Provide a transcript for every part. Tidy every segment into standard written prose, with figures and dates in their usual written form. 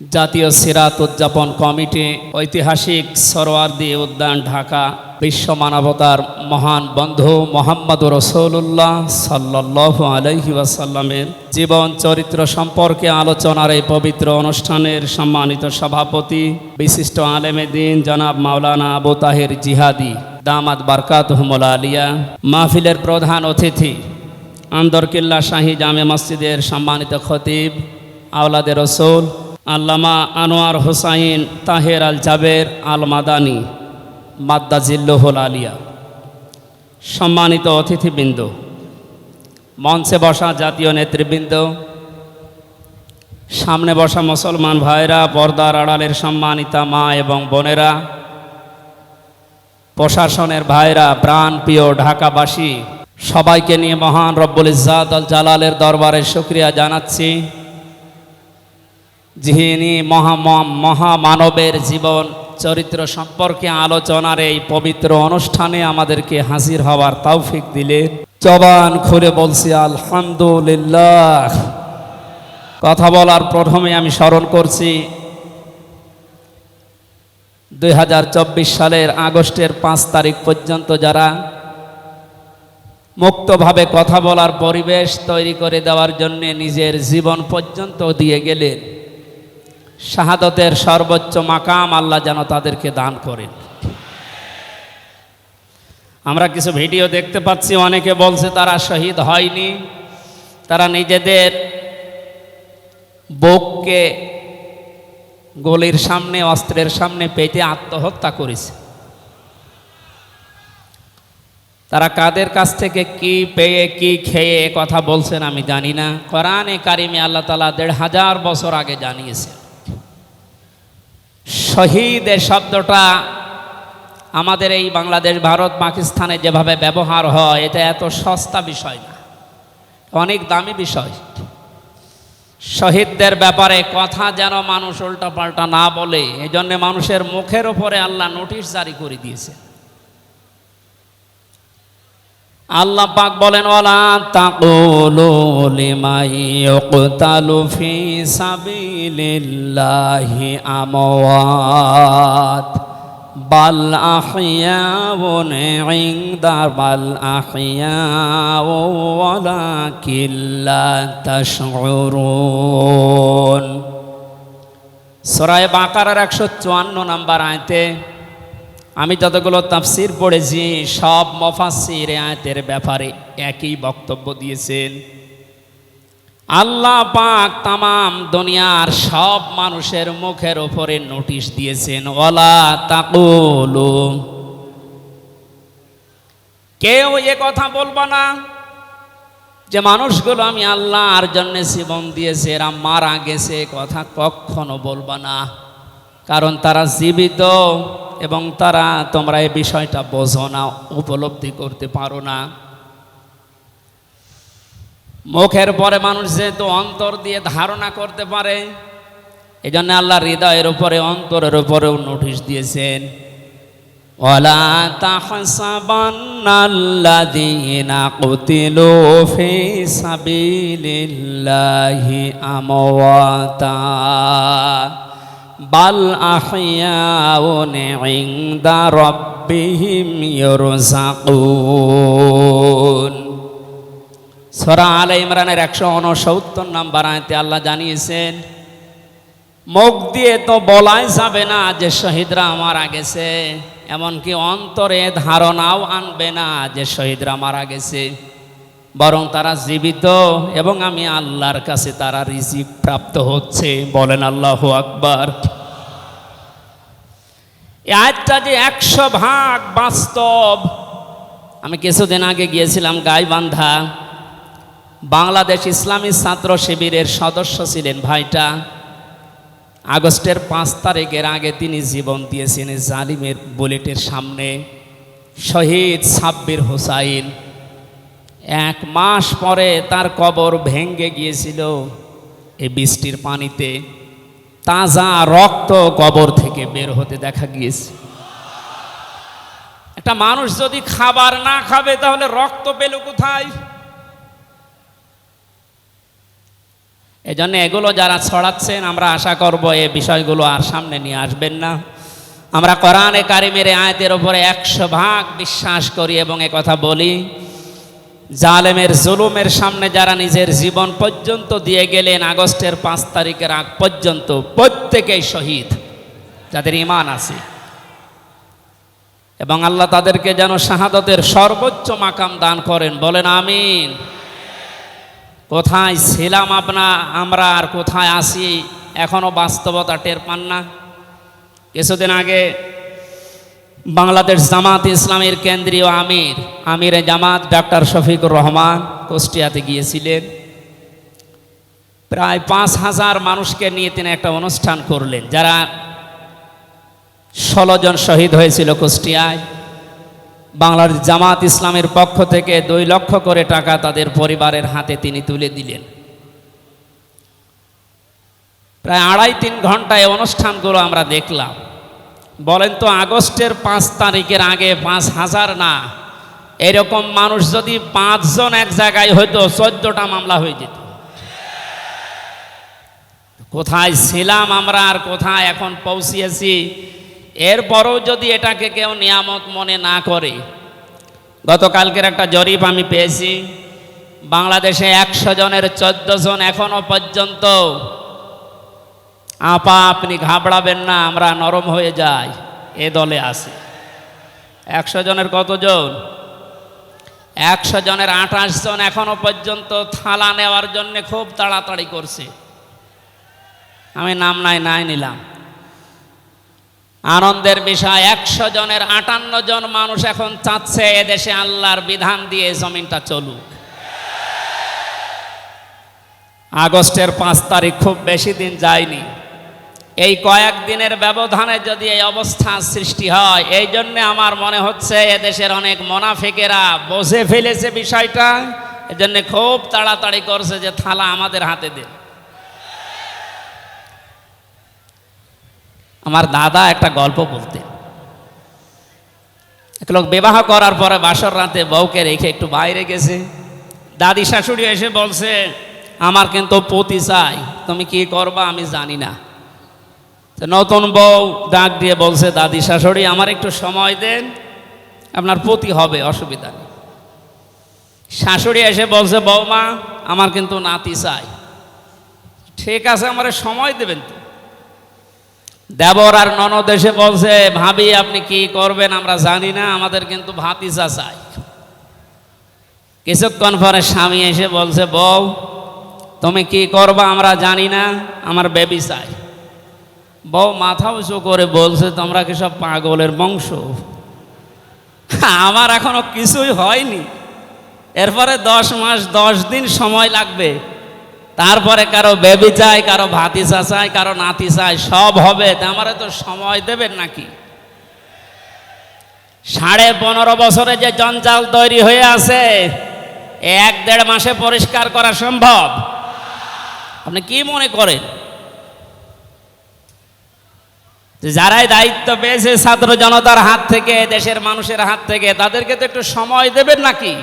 জাতীয় সিরাত উদযাপন কমিটি ঐতিহাসিক সরোয়ার্দী উদ্যান ঢাকা বিশ্ব মানবতার মহান বন্ধু মোহাম্মদুর রাসূলুল্লাহ সাল্লাল্লাহু আলাইহি ওয়াসাল্লামের জীবন চরিত্র সম্পর্কে আলোচনার এই পবিত্র অনুষ্ঠানের সম্মানিত সভাপতি বিশিষ্ট আলেমে দ্বীন জনাব মাওলানা আবু তাহের জিহাদি দামাত বারকাতুহুল আলিয়া, মাহফিলের প্রধান অতিথি আন্দরকিল্লা শাহী জামে মসজিদের সম্মানিত খতিব আওলাদে রসুল আল্লামা আনোয়ার হোসাইন তাহের আল জাবের আল মাদানী মাদ্দাজিল্লুহুল আলিয়া, সম্মানিত অতিথিবৃন্দ, মঞ্চে বসা জাতীয় নেতৃবৃন্দ, সামনে বসা মুসলমান ভাইরা, পর্দার আড়ালের সম্মানিতা মা এবং বোনেরা, প্রশাসনের ভাইরা, প্রাণপ্রিয় ঢাকাবাসী, সবাইকে নিয়ে মহান রব্বুল ইজ্জাত আল জালালের দরবারে শুকরিয়া জানাচ্ছি, যিনি মহামানবের জীবন চরিত্র সম্পর্কে আলোচনার এই পবিত্র অনুষ্ঠানে আমাদেরকে হাজির হওয়ার তৌফিক দিলেন। জবান খুলে বলছি আলহামদুলিল্লাহ। কথা বলার প্রথমে আমি স্মরণ করছি 2024 সালের আগস্টের 5 তারিখ পর্যন্ত যারা মুক্তভাবে কথা বলার পরিবেশ তৈরি করে দেওয়ার জন্য নিজের জীবন পর্যন্ত দিয়ে গেলেন, শাহাদতের সর্বোচ্চ মাকাম আল্লাহ যেন তাদেরকে দান করেন। আমরা কিছু ভিডিও দেখতে পাচ্ছি, অনেকে বলছে তারা শহীদ হয়নি, তারা নিজেদের বুককে গলির সামনে অস্ত্রের সামনে পেতে আত্মহত্যা করেছে। তারা কাদের কাছ থেকে কি পেয়ে কি খেয়ে কথা বলছেন আমি জানি না। কোরআনে কারিমে আল্লাহ তাআলা 1500 বছর আগে জানিয়েছেন। শহীদ এ শব্দটা আমাদের এই বাংলাদেশ, ভারত, পাকিস্তানে যেভাবে ব্যবহার হয়, এটা এত সস্তা বিষয় না, অনেক দামি বিষয়। শহীদদের ব্যাপারে কথা যেন মানুষ উল্টাপাল্টা না বলে, এই জন্য মানুষের মুখের ওপরে আল্লাহ নোটিশ জারি করে দিয়েছে। আল্লাহ পাক বলেন, ওয়ালা তাকুলু লিমান ইউকতালু ফি সাবিলিল্লাহি আমওয়াত বাল আহইয়াউন ইনদা বাল আহইয়াউ ওয়ালাকিন লা তাশউরুন। সূরা বাকারার 154 নম্বর আয়াতে আমি যতগুলো তাফসির পড়েছি, সব মুফাসসির আয়াতের ব্যাপারে একই বক্তব্য দিয়েছেন। আল্লাহ পাক তামাম দুনিয়ার সব মানুষের মুখের উপরে নোটিশ দিয়েছেন, ওয়ালা তাকুলু, কেউ এ কথা বলবা না যে মানুষগুলো আমি আল্লাহর জন্য জীবন দিয়েছে, এরা মারা গেছে, কথা কখনো বলবা না। কারণ তারা জীবিত এবং তারা, তোমরা এই বিষয়টা বোঝো না, উপলব্ধি করতে পারো না। মুখের পরে মানুষ যেহেতু অন্তর দিয়ে ধারণা করতে পারে, এই জন্য আল্লাহ হৃদয়ের উপরে, অন্তরের উপরেও নোটিশ দিয়েছেন, ওয়ালা তাহসাবান্নাল্লাযীনা কুতিলু ফি সাবিলিল্লাহি আমওয়াতা বাল আহইয়াউন ইনদা রাব্বিহিম ইরযাকুন। সূরা আলে ইমরানের 169 নম্বর আয়াতে আল্লাহ জানিয়েছেন, মুখ দিয়ে তো বলাই যাবে না যে শহীদরা মারা গেছে, এমনকি অন্তরে ধারণাও আনবে না যে শহীদরা মারা গেছে, বরং তারা জীবিত এবং আমি আল্লাহর কাছে তারা রিজিক প্রাপ্ত হচ্ছে। বলেন আল্লাহু আকবার। এই আয়াতটা যে 100% বাস্তব। আমি কিছুদিন আগে গিয়েছিলাম গাইবান্ধা, বাংলাদেশ ইসলামী ছাত্র শিবিরের সদস্য ছিলেন ভাইটা। আগস্টের 5 তারিখের আগে তিনি জীবন দিয়েছেন জালিমের বুলেটের সামনে। শহীদ সাব্বির হোসাইন, 1 মাস পরে তার কবর ভেঙে গিয়েছিল এই বৃষ্টির পানিতে, তাজা রক্ত কবর থেকে বের হতে দেখা গিয়েছে। একটা মানুষ যদি খাবার না খাবে তাহলে রক্ত পেল কোথায়? এজন্য এগুলো যারা ছড়াচ্ছেন আমরা আশা করব এই বিষয়গুলো আর সামনে নিয়ে আসবেন না। আমরা কোরআনে কারিমের আয়াতের উপরে 100% বিশ্বাস করি এবং কথা বলি, জালেমের জুলুমের সামনে যারা নিজের জীবন পর্যন্ত দিয়ে গেলেন আগস্টের 5 তারিখের আগ পর্যন্ত, প্রত্যেকেই শহীদ যাদের ঈমান আছে, এবং আল্লাহ তাদেরকে যেন শাহাদাতের সর্বোচ্চ মাকাম দান করেন, বলেন আমিন। কোথায় ছিলাম আমরা আর কোথায় আছি এখনো বাস্তবতা টের পান না। কিছুদিন আগে বাংলাদেশ জামাত ইসলামের কেন্দ্রীয় আমিরে জামাত ডক্টর শফিকুর রহমান কুষ্টিয়াতে গিয়েছিলেন। প্রায় 5000 মানুষকে নিয়ে তিনি একটা অনুষ্ঠান করলেন, যারা 16 জন শহীদ হয়েছিল কুষ্টিয়ায়। বাংলাদেশ জামাত ইসলামের পক্ষ থেকে 2 লক্ষ করে টাকা তাদের পরিবারের হাতে তিনি তুলে দিলেন। প্রায় 2.5-3 ঘন্টায় অনুষ্ঠানগুলো আমরা দেখলাম। বলেন তো, আগস্টের 5 তারিখের আগে 5000 না, এরকম মানুষ যদি 5 জন এক জায়গায় হইতো 14টা মামলা হয়ে যেত। কোথায় ছিলাম আমরা আর কোথায় এখন পৌঁছিয়েছি, এরপরও যদি এটাকে কেউ নিয়ামত মনে না করে। গতকালকের একটা জরিপ আমি পেয়েছি, বাংলাদেশে 100 জনের 14 জন এখনো পর্যন্ত, আপা আপনি ঘাবড়াবেন না, আমরা নরম হয়ে যাই, এ দলে আছে। 100 জনের কতজন? 100 জনের 28 জন এখনো পর্যন্ত থালা নেওয়ার জন্য খুব তাড়াতাড়ি করছে। আমি নাম নাই নিলাম। আনন্দের বিষয়, 100 জনের 58 জন মানুষ এখন চাচ্ছে এদেশে আল্লাহর বিধান দিয়ে জমিনটা চলুক। আগস্টের 5 তারিখ খুব বেশি দিন যায়নি। এই কয়েকদিনের ব্যবধানে যদি এই অবস্থা সৃষ্টি হয়, এই জন্যে আমার মনে হচ্ছে এদেশের অনেক মুনাফিকেরা বুঝে ফেলেছে বিষয়টা, এজন্য খুব তাড়াতাড়ি করছে যে থালা আমাদের হাতে দেন। আমার দাদা একটা গল্প বলতেন। এক লোক বিবাহ করার পরে বাসর রাতে বউকে রেখে একটু বাইরে গেছে। দাদি শাশুড়ি এসে বলছে, আমার কিন্তু পতি চাই, তুমি কি করবা আমি জানি না। নতুন বউ ডাক দিয়ে বলছে, দাদি শাশুড়ি আমার একটু সময় দেন, আপনার পতি হবে, অসুবিধা নেই। শাশুড়ি এসে বলছে, বৌমা আমার কিন্তু নাতি চাই। ঠিক আছে, আমার সময় দেবেন তো। দেবর আর ননদ এসে বলছে, ভাবি আপনি কি করবেন আমরা জানি না, আমাদের কিন্তু ভাতিজা চাই। কিছুক্ষণ পরে স্বামী এসে বলছে, বউ তুমি কি করবা আমরা জানি না, আমার বেবি চাই। বউ মাথা উঁচু করে বলছে, তোমরা কি সব পাগলের বংশ? আমার এখনো কিছুই হয়নি, এরপরে 10 মাস 10 দিন সময় লাগবে, তারপরে কারো বেবি চাই, কারো ভাতিজা চাই, কারো নাতি চাই, সব হবে। আমারে তো সময় দেবেন নাকি? 15.5 বছরে যে জঞ্জাল তৈরি হয়ে আছে, 1-1.5 মাসে পরিষ্কার করা সম্ভব? আপনি কি মনে করেন? যারাই দায়িত্ব পেয়েছে ছাত্র জনতার হাত থেকে, দেশের মানুষের হাত থেকে, তাদেরকে তো একটু সময় দেবেন নাকি?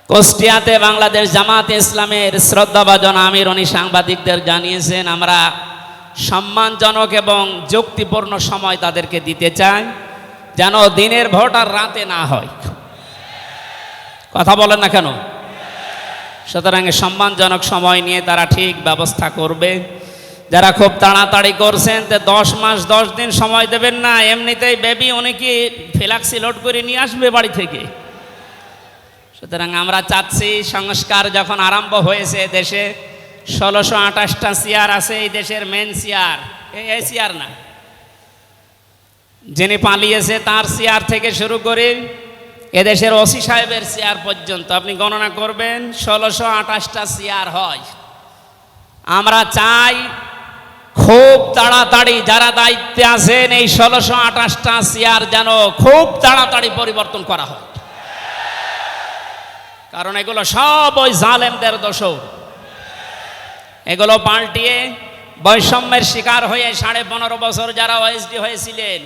কুষ্টিয়াতে বাংলাদেশ জামাত ইসলামের শ্রদ্ধাভাজন আমির উনি সাংবাদিকদের জানিয়েছেন, আমরা সম্মানজনক এবং যুক্তিপূর্ণ সময় তাদেরকে দিতে চাই, যেন দিনের ভোট আর রাতে না হয়। কথা বলেন না কেন? সুতরাং সম্মানজনক সময় নিয়ে তারা ঠিক ব্যবস্থা করবে। যারা খুব তাড়াতাড়ি করছেন, 10 মাস 10 দিন সময় দেবেন না, এমনিতেই বেবি অনেকে ফ্ল্যাক্সি লোড করে নিয়ে আসবে বাড়ি থেকে। সুতরাং আমরা চাচ্ছি, সংস্কার যখন আরম্ভ হয়েছে দেশে, 1628টা চেয়ার আছে এই দেশের মেন চেয়ার, এই চেয়ার না, যিনি পালিয়েছে তার চেয়ার থেকে শুরু করে এদেশের ওসি সাহেবের চেয়ার পর্যন্ত আপনি গণনা করবেন, 1628টা চেয়ার হয়। আমরা চাই খুব তাড়াতাড়ি যারা দায়িত্বে আছেন এই 1628টা চেয়ার যেন খুব তাড়াতাড়ি পরিবর্তন করা হয়, কারণ এগুলো সব ওই জালেমদের দোষর। এগুলো পাল্টিয়ে বৈষম্যের শিকার হয়ে 15.5 বছর যারা ওএসডি হয়েছিলেন,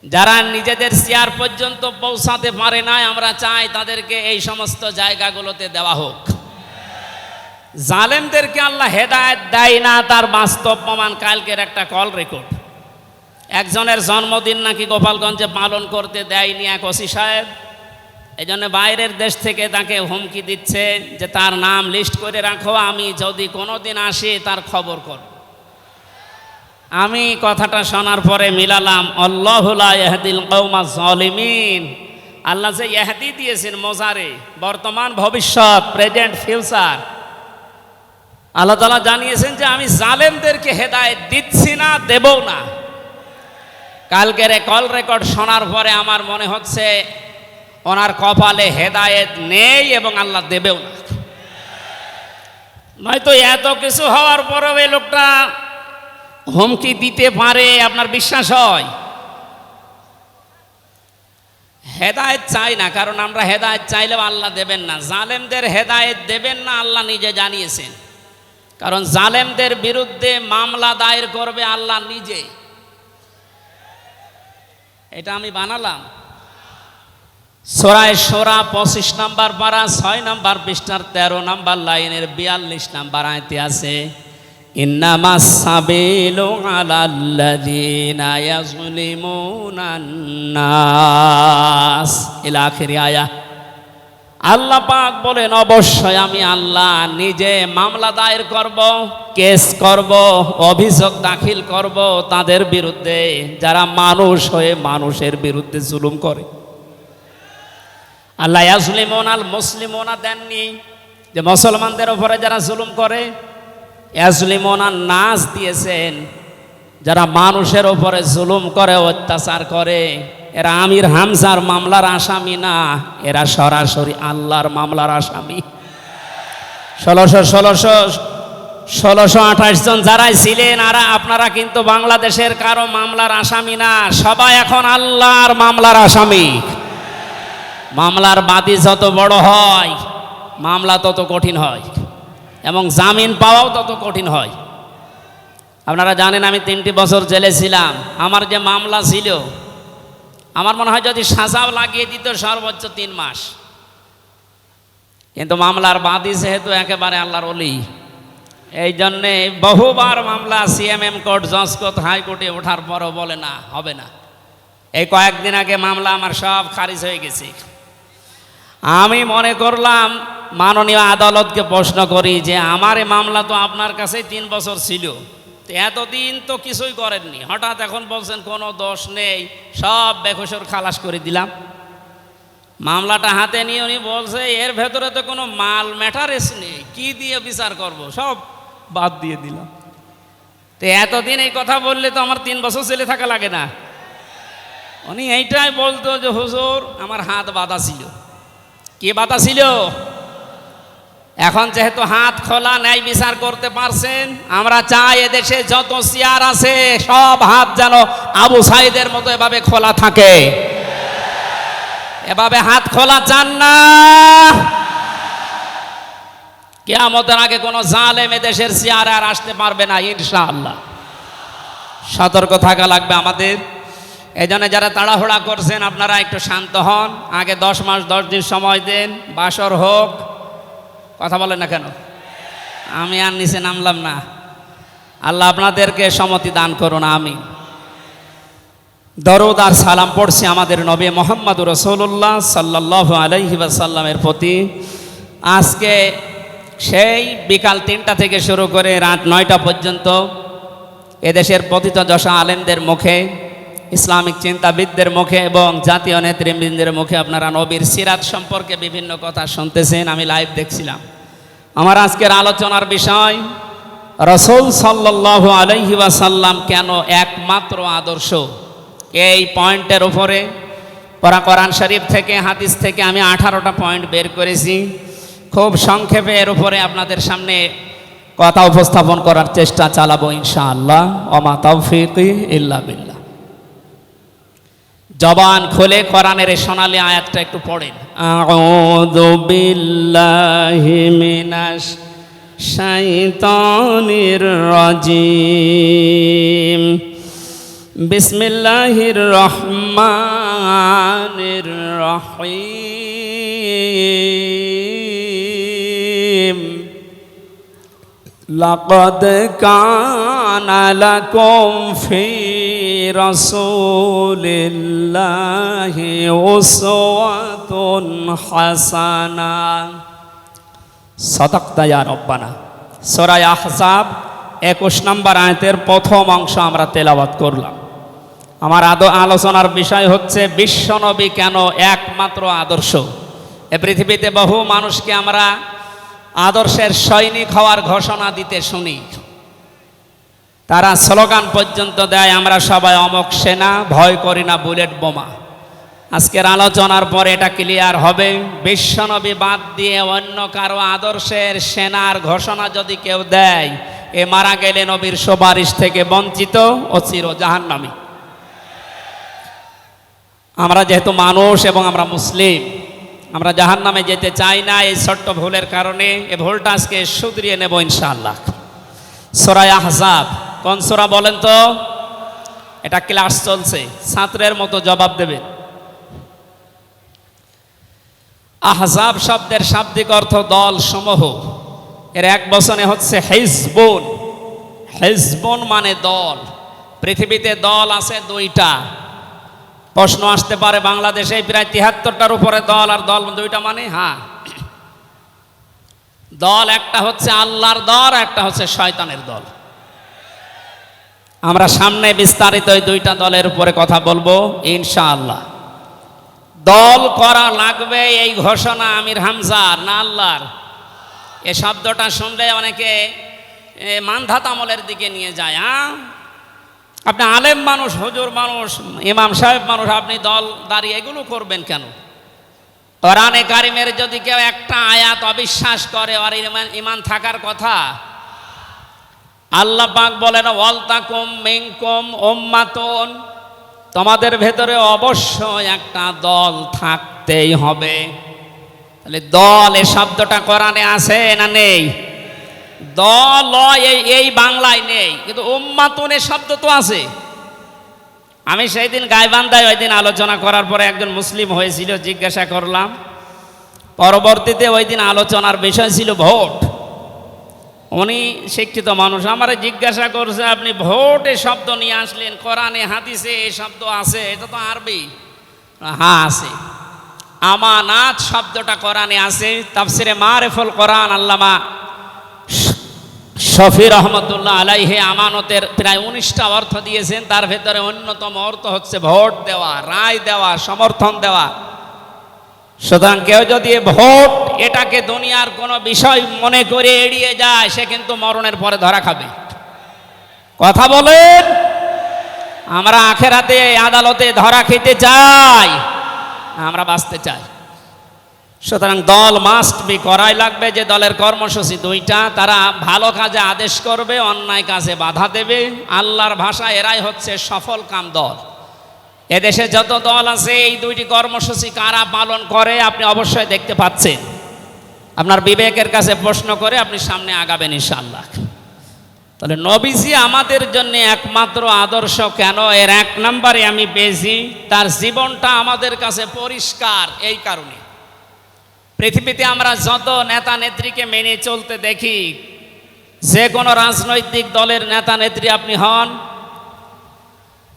যারা নিজেদের চেয়ার পর্যন্ত পৌঁছাতে পারে নাই, আমরা চাই তাদেরকে এই সমস্ত জায়গাগুলোতে দেওয়া হোক। জালেমদেরকে আল্লাহ হেদায়েত দেয় না, তার বাস্তব প্রমাণ কালকের একটা কল রেকর্ড। একজনের জন্মদিন নাকি গোপালগঞ্জে পালন করতে দেয়নি এক ওসি সাহেব, এই জন্য বাইরের দেশ থেকে তাকে হুমকি দিচ্ছে যে তার নাম লিস্ট করে রাখো, আমি যদি কোনোদিন আসি তার খবর করব। আমি কথাটা শোনার পরে মিলালাম, আল্লাহু লা ইয়াহদিল কওমাজ জালিমিন। আল্লাহ যে ইহদি দিয়েছেন মোজারে, বর্তমান ভবিষ্যৎ, প্রেজেন্ট ফিউচার, আল্লাহ তাআলা জানিয়েছেন যে আমি জালেমদেরকে হেদায়েত দিচ্ছি না, দেবও না। কালকের কল রেকর্ড শোনার পরে আমার মনে হচ্ছে ওনার কপালে হেদায়েত নেই এবং আল্লাহ দেবেও না। নয়তো এত কিছু হওয়ার পরেও এই লোকটা হুমকি দিতে পারে, আপনার বিশ্বাস হয়? হেদায়েত চাই না, কারণ আমরা হেদায়েত চাইলেও আল্লাহ দেবেন না। জালেমদের হেদায়েত দেবেন না, আল্লাহ নিজে জানিয়েছেন। কারণ জালেমদের বিরুদ্ধে মামলা দায়ের করবে আল্লাহ নিজে। এটা আমি বানালাম। সূরা শূরা 25 নম্বর পারা 6 নম্বর পৃষ্ঠার 13 নম্বর লাইনের 42 নম্বর আয়াতে আছে, ইন্নামাস সাবিলু আলাল্লাযিনা ইয়াজলিমুনান নাস ইলা আখির আয়া। আল্লাহ পাক বলেন, অবশ্যই আমি আল্লাহ নিজে মামলা দায়ের করব, কেস করব, অভিযোগ দাখিল করব তাদের বিরুদ্ধে যারা মানুষ হয়ে মানুষের বিরুদ্ধে জুলুম করে। আল্লাহ ইয়াজলিমুনাল মুসলিমুনা দেননি, যে মুসলমানদের উপরে যারা জুলুম করে, ইয়াজলিমুনান নাস দিয়েছেন, যারা মানুষের উপরে জুলুম করে, অত্যাচার করে। এরা আমির হামজার মামলার আসামি না, এরা সরাসরি আল্লাহর মামলার আসামি। 1628 জন যারাই ছিলেন, আর আপনারা কিন্তু বাংলাদেশের কারো মামলার আসামি না, সবাই এখন আল্লাহর মামলার আসামি। মামলার বাদী যত বড় হয়, মামলা তত কঠিন হয় এবং জামিন পাওয়াও তত কঠিন হয়। আপনারা জানেন আমি 3টি বছর জেলে ছিলাম। আমার যে মামলা ছিল, আমার মনে হয় যদি সাজাও লাগিয়ে দিত সর্বোচ্চ 3 মাস। কিন্তু মামলার বাদী যেহেতু একেবারে আল্লাহর ওলি, এই জন্যে বহুবার মামলা সিএমএম কোর্ট, জজ কোর্ট, হাইকোর্টে ওঠার পরও বলে না, হবে না। এই কয়েকদিন আগে মামলা আমার সব খারিজ হয়ে গেছে। আমি মনে করলাম মাননীয় আদালতকে প্রশ্ন করি যে আমার এই মামলা তো আপনার কাছে 3 বছর ছিল, তো এতদিন তো কিছুই করেননি, হঠাৎ এখন বলছেন কোনো দোষ নেই, সব বেকসুর খালাস করে দিলাম। মামলাটা হাতে নিয়ে উনি বলছে এর ভেতরে তো কোনো মাল ম্যাটারেস নেই, কি দিয়ে বিচার করব, সব বাদ দিয়ে দিলাম। তো এতদিন এই কথা বললে তো আমার 3 বছর জেলে থাকা লাগে না। উনি এইটাই বলতো যে হুজুর আমার হাত বাঁধা ছিল। কি বাধা ছিল? এখন যেহেতু হাত খোলা, ন্যায় বিচার করতে পারছেন, আমরা চাই এদেশে যত চেয়ার আছে সব হাত যেন আবু সাইদের মতো এভাবে খোলা থাকে। এভাবে হাত খোলা চান না? কিয়ামতের আগে কোনো জালেম এদেশের চেয়ারে আর আসতে পারবে না ইনশাআল্লাহ। সতর্ক থাকা লাগবে আমাদের। এই জন্য যারা তাড়াহুড়া করছেন আপনারা একটু শান্ত হন। আগে 10 মাস 10 দিন সময় দেন, বাসর হোক। কথা বলেন না কেন? আমি আর নিচে নামলাম না। আল্লাহ আপনাদেরকে সম্মতি দান করুন, আমিন। দরুদ আর সালাম পড়ছি আমাদের নবী মুহাম্মদুর রাসূলুল্লাহ সাল্লাল্লাহু আলাইহি ওয়াসাল্লামের প্রতি। আজকে সেই বিকাল 3টা থেকে শুরু করে রাত 9টা পর্যন্ত এদেশের পতিতযশা আলেমদের মুখে, ইসলামিক চিন্তাবিদদের মুখে এবং জাতীয় নেতৃবৃন্দের মুখে আপনারা নবীর সিরাত সম্পর্কে বিভিন্ন কথা শুনতেছেন। আমি লাইভ দেখছিলাম। আমার আজকের আলোচনার বিষয় রাসূল সাল্লাল্লাহু আলাইহি ওয়াসাল্লাম কেন একমাত্র আদর্শ। এই পয়েন্টের উপরে কোরআন শরীফ থেকে, হাদিস থেকে আমি 18টা পয়েন্ট বের করেছি। খুব সংক্ষেপে এর উপরে আপনাদের সামনে কথা উপস্থাপন করার চেষ্টা চালাবো ইনশাআল্লাহ। ওমা তাওফীকি ইল্লা বিল্লাহ। জবান খুলে কোরআনের এই সোনালী আয়াতটা একটু পড়েন। আউযু বিল্লাহি মিনাশ শাইতানির রাজিম। বিসমিল্লাহির রহমানির রহিম। লাকাদ কানা লাকুম ফি রাসূলিল্লাহি উসওয়াতুন হাসানাহ। সাদাকতা ইয়া রব্বানা। সূরা আহজাব 21 নম্বর আয়াতের প্রথম অংশ আমরা তেলাওয়াত করলাম। আমার আলোচনার বিষয় হচ্ছে বিশ্বনবী কেন একমাত্র আদর্শ। এ পৃথিবীতে বহু মানুষকে আমরা আদর্শের সৈনিক হওয়ার ঘোষণা দিতে শুনি, তারা স্লোগান পর্যন্ত দেয়, আমরা সবাই অমক সেনা, ভয় করি না বুলেট বোমা। আজকের আলোচনার পরে এটা ক্লিয়ার হবে, বিশ্বনবী বাদ দিয়ে অন্য কারো আদর্শের সেনার ঘোষণা যদি কেউ দেয়, এ মারা গেলে নবীর সুপারিশ থেকে বঞ্চিত ও চির জাহান্নামী। আমরা যেহেতু মানুষ এবং আমরা মুসলিম, আমরা জাহান্নামে যেতে চাই না। এই ছোট্ট ভুলের কারণে এই ভুলটা আজকে শুধরিয়ে নেব ইনশাআল্লাহ। সূরা আহজাব কোন সূরা বলেন তো? এটা ক্লাস চলছে, ছাত্রের মতো জবাব দেবেন। আহজাব শব্দের শাব্দিক অর্থ দল সমূহ। এর এক বচনে হচ্ছে হিজবুন। হিজবুন মানে দল। পৃথিবীতে দল আছে দুইটা। প্রশ্ন আসতে পারে, বাংলাদেশে প্রায় ৭৩টার উপরে দল, আর দল দুইটা মানে? হ্যাঁ, দল একটা হচ্ছে আল্লাহর দল, একটা হচ্ছে শয়তানের দল। আমরা সামনে বিস্তারিত এই দুইটা দলের উপরে কথা বলবো ইনশাআল্লাহ। দল করা লাগবে এই ঘোষণা আমির হামজার না আল্লাহর? এ শব্দটা শুনলে অনেকে মানধাত আমলের দিকে নিয়ে যায়। আপনি আলেম মানুষ, হুজুর মানুষ, ইমাম সাহেব মানুষ, আপনি দল দাঁড়িয়ে এগুলো করবেন কেন? কোরআনে কারিমের যদি কেউ একটা আয়াত অবিশ্বাস করে, আর ইমান থাকার কথা। আল্লাহ পাক বলেন, ওয়ালতাকুম মিনকুম উম্মাতুন, তোমাদের ভেতরে অবশ্যই একটা দল থাকতেই হবে। তাহলে দল এ শব্দটা কোরআনে আছে না নেই? দল এই বাংলায় নেই, কিন্তু উম্মাতুন এ শব্দ তো আছে। আমি সেই দিন গাইবান্ধায় ওই দিন আলোচনা করার পরে একজন মুসলিম হয়েছিল, জিজ্ঞাসা করলাম। পরবর্তীতে ওই দিন আলোচনার বিষয় ছিল ভোট। উনি শিক্ষিত মানুষ, আমারে জিজ্ঞাসা করছে, আপনি ভোট এ শব্দ নিয়ে আসলেন, কোরআনে হাদিসে এই শব্দ আছে? এটা তো আরবি। হ্যাঁ আছে। আমানাত শব্দটা কোরআনে আছে। তাফসিরে মারিফুল কোরআন আল্লামা শফি রহমতুল্লাহ আলাইহি আমানতের প্রায় 19টা অর্থ দিয়েছেন। তার ভেতরে অন্যতম অর্থ হচ্ছে ভোট দেওয়া, রায় দেওয়া, সমর্থন দেওয়া। সুতরাং কেউ যদি ভোট এটাকে দুনিয়ার কোনো বিষয় মনে করে এড়িয়ে যায়, সে কিন্তু মরণের পরে ধরা খাবে। কথা বলেন, আমরা আখেরাতে আদালতে ধরা খেতে চাই, আমরা বাঁচতে চাই। সুতরাং দল মাস্ট বি, করাই লাগবে। যে দলের কর্মসূচি দুইটা, তারা ভালো কাজে আদেশ করবে, অন্যায় কাজে বাধা দেবে। আল্লাহর ভাষা এরাই হচ্ছে সফল কাম দল। এদেশে যত দল আছে, এই দুইটি কর্মসূচি কারা পালন করে আপনি অবশ্যই দেখতে পাচ্ছেন। আপনার বিবেকের কাছে প্রশ্ন করে আপনি সামনে আগাবেন ইনশাআল্লাহ। তাহলে নবীজি আমাদের জন্য একমাত্র আদর্শ কেন? এর এক নম্বরে আমি পেয়েছি, তার জীবনটা আমাদের কাছে পরিষ্কার। এই কারণে পৃথিবীতে আমরা যত নেতা নেত্রীকে মেনে চলতে দেখি, যে কোনো রাজনৈতিক দলের নেতা নেত্রী আপনি হন,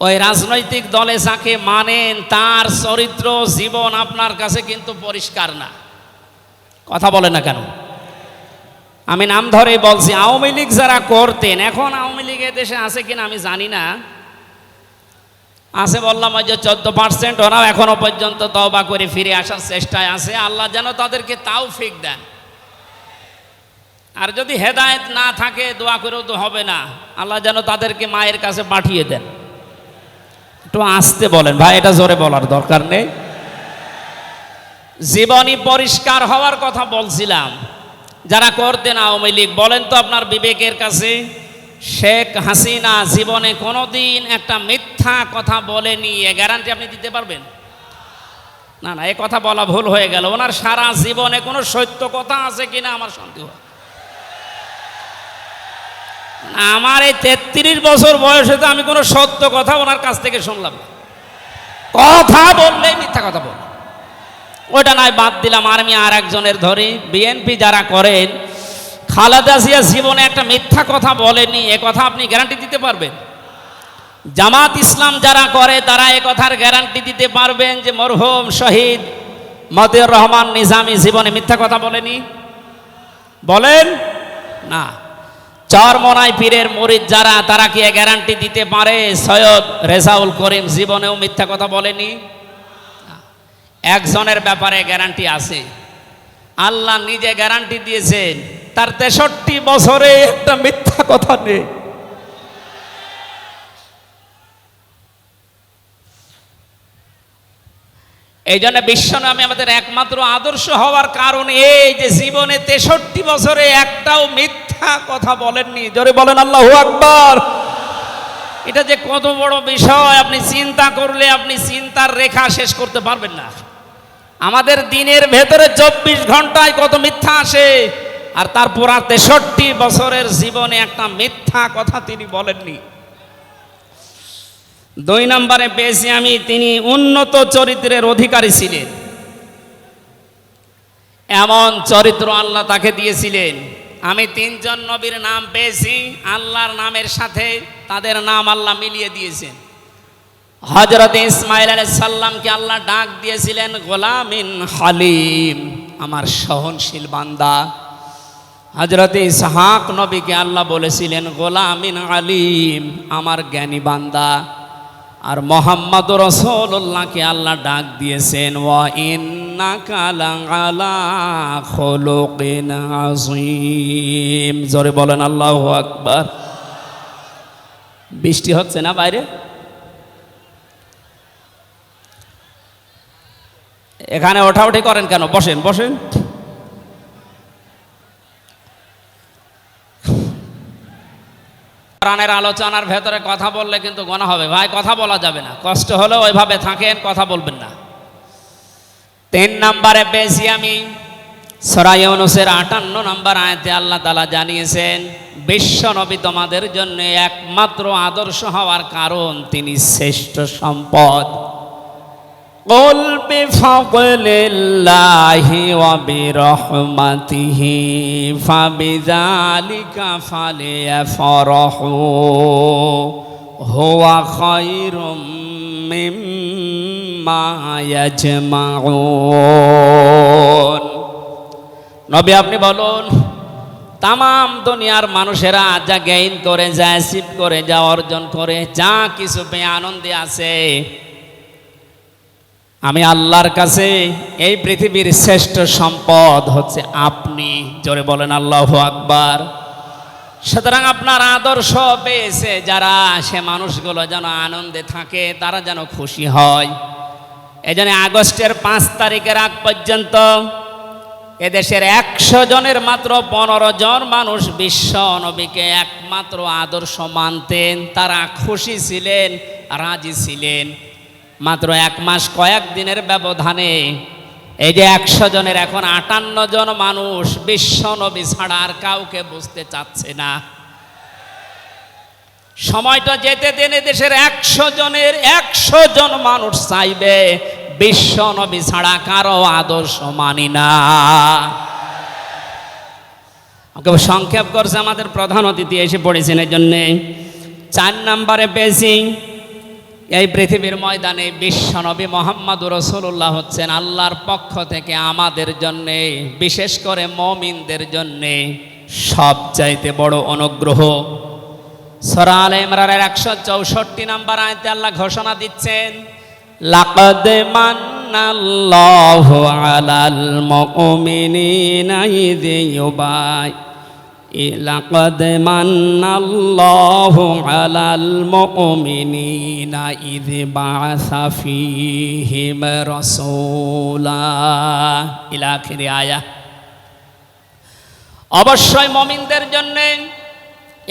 ওই রাজনৈতিক দলে যাকে মানেন তার চরিত্র জীবন আপনার কাছে কিন্তু পরিষ্কার না। কথা বলে না কেন? আমি নাম ধরেই বলছি, আওয়ামী লীগ যারা করতেন, এখন আওয়ামী লীগ দেশে আছে কিনা আমি জানি না, আছে বললাম ওই যে 14%, ওরাও এখনো পর্যন্ত তওবা করে ফিরে আসার চেষ্টায় আছে। আল্লাহ যেন তাদেরকে তাওফিক দেন। আর যদি হেদায়েত না থাকে, দোয়া করেও তো হবে না, আল্লাহ যেন তাদেরকে মায়ের কাছে পাঠিয়ে দেন। একটু আসতে বলেন ভাই, এটা জোরে বলার দরকার নেই। জীবনী পরিষ্কার হওয়ার কথা বলছিলাম। যারা করতেন আওয়ামী লীগ, বলেন তো আপনার বিবেকের কাছে, শেখ হাসিনা জীবনে কোনোদিন একটা মিথ্যা কথা বলেনি, এ গ্যারান্টি আপনি দিতে পারবেন? না না, এ কথা বলা ভুল হয়ে গেল। ওনার সারা জীবনে কোনো সত্য কথা আছে কিনা আমার সন্দেহ। আমার এই 33 বছর বয়সে তো আমি কোনো সত্য কথা ওনার কাছ থেকে শুনলাম না। কথা বললেই মিথ্যা কথা বল, ওইটা নয় বাদ দিলাম। আর আমি আর একজনের ধরি, বিএনপি যারা করেন, খালেদা জিয়া জীবনে একটা মিথ্যা কথা বলেনি, এ কথা আপনি গ্যারান্টি দিতে পারবেন? জামাত ইসলাম যারা করে তারা এ কথার গ্যারান্টি দিতে পারবেন যে মরহুম শহীদ মতিউর রহমান নিজামী জীবনে মিথ্যা কথা বলেনি? বলেন না। চরমনাই পীরের মুরিদ যারা, তারা কি গ্যারান্টি দিতে পারে সৈয়দ রেজাউল করিম জীবনেও মিথ্যা কথা বলেনি? একজনের ব্যাপারে গ্যারান্টি আছে, আল্লাহ নিজে গ্যারান্টি দিয়েছেন, তার 63 বছরে একটা মিথ্যা কথা নেই। এই জন্য বিশ্বনবী আমাদের একমাত্র আদর্শ হওয়ার কারণ এই যে জীবনে 63 বছরে একটাও মিথ্যা কথা বলেননি। জোরে বলেন আল্লাহু আকবার। এটা যে কত বড় বিষয় আপনি চিন্তা করলে আপনি চিন্তার রেখা শেষ করতে পারবেন না। আমাদের দিনের ভেতরে 24 ঘন্টায় কত মিথ্যা আসে, আর তারপর 63 বছরের জীবনে একটা মিথ্যা কথা তিনি বলেননি। 2 নম্বরে পেয়েছি আমি, তিনি উন্নত চরিত্রের অধিকারী ছিলেন। এমন চরিত্র আল্লাহ তাকে দিয়েছিলেন। আমি 3 জন নবীর নাম পেয়েছি, আল্লাহর নামের সাথে তাদের নাম আল্লাহ মিলিয়ে দিয়েছেন। হযরত ইসমাঈল আলাইহিস সালামকে আল্লাহ ডাক দিয়েছিলেন গোলামিন হালিম, আমার সহনশীল বান্দা। হযরত ইসহাক নবীকে আল্লাহ বলেছিলেন গোলামিন আলিম, আমার জ্ঞানী বান্দা। আর মুহাম্মদুর রাসূলুল্লাহকে আল্লাহ ডাক দিয়েছেন ওয়া ইন্নাকা লাআলা খুলুকিন আযীম। জোরে বলেন আল্লাহু আকবার। বৃষ্টি হচ্ছে না বাইরে? এখানে ওঠাউঠি করেন কেন? বসেন বসেন। কোরআনের আলোচনার ভেতরে কথা বললে কিন্তু গুনাহ হবে ভাই, কথা বলা যাবে না। কষ্ট হলেও ওইভাবে থাকেন, কথা বলবেন না। 3 নম্বরে পেয়েছি আমি সূরা ইউনূসের 58 নম্বর আয়াতে আল্লাহ তাআলা জানিয়েছেন বিশ্ব নবী তোমাদের জন্য একমাত্র আদর্শ হওয়ার কারণ তিনি শ্রেষ্ঠ সম্পদ। قل بفضل الله وبرحمته فبذلك فليفرحوا هو خير مما يجمعون। নবী আপনি বলুন, তামাম দুনিয়ার মানুষেরা যা গেইন করে, যা অ্যাচিভ করে, যা অর্জন করে, যা কিছু পেয়ে আনন্দে আছে, আমি আল্লাহর কাছে এই পৃথিবীর শ্রেষ্ঠ সম্পদ হচ্ছে আপনি। জোরে বলেন আল্লাহু আকবার। সুতরাং আপনার আদর্শ পেয়েছে যারা, সে মানুষগুলো যেন আনন্দে থাকে, তারা যেন খুশি হয়। এজন্য আগস্টের 5 তারিখের আগ পর্যন্ত এদেশের 100 জনের মাত্র 15 জন মানুষ বিশ্ব নবীকে একমাত্র আদর্শ মানতেন। তারা খুশি ছিলেন, রাজি ছিলেন। মাত্র 1 মাস কয়েক দিনের ব্যবধানে এই যে 100 জনের এখন 58 জন মানুষ বিশ্ব নবী ছাড়া আর কাউকে বুঝতে চাচ্ছে না। সময়টা যেতে দেন, দেশের 100 জনের 100 জন মানুষ চাইবে বিশ্ব নবী ছাড়া কারো আদর্শ মানি না। সংক্ষেপ করছে, আমাদের প্রধান অতিথি এসে পড়েছেন, এই জন্যে 4 নম্বরে পেয়েছি এই পৃথিবীর ময়দানে বিশ্বনবী মুহাম্মদুর রাসূলুল্লাহ হচ্ছেন আল্লাহর পক্ষ থেকে আমাদের জন্যে, বিশেষ করে মুমিনদের জন্যে সবচাইতে বড় অনুগ্রহ। সূরা আলে ইমরানের 164 নম্বর আয়াতে আল্লাহ ঘোষণা দিচ্ছেন লাকাদ মান্নাল্লাহু আলাল মুমিনিনা ইয লাকাদ মান্নাল্লাহু আলাল মুমিনিনা ইয বাআসা ফীহিম রাসূলা ইলা আখির আয়া। অবশ্যই মুমিনদের জন্য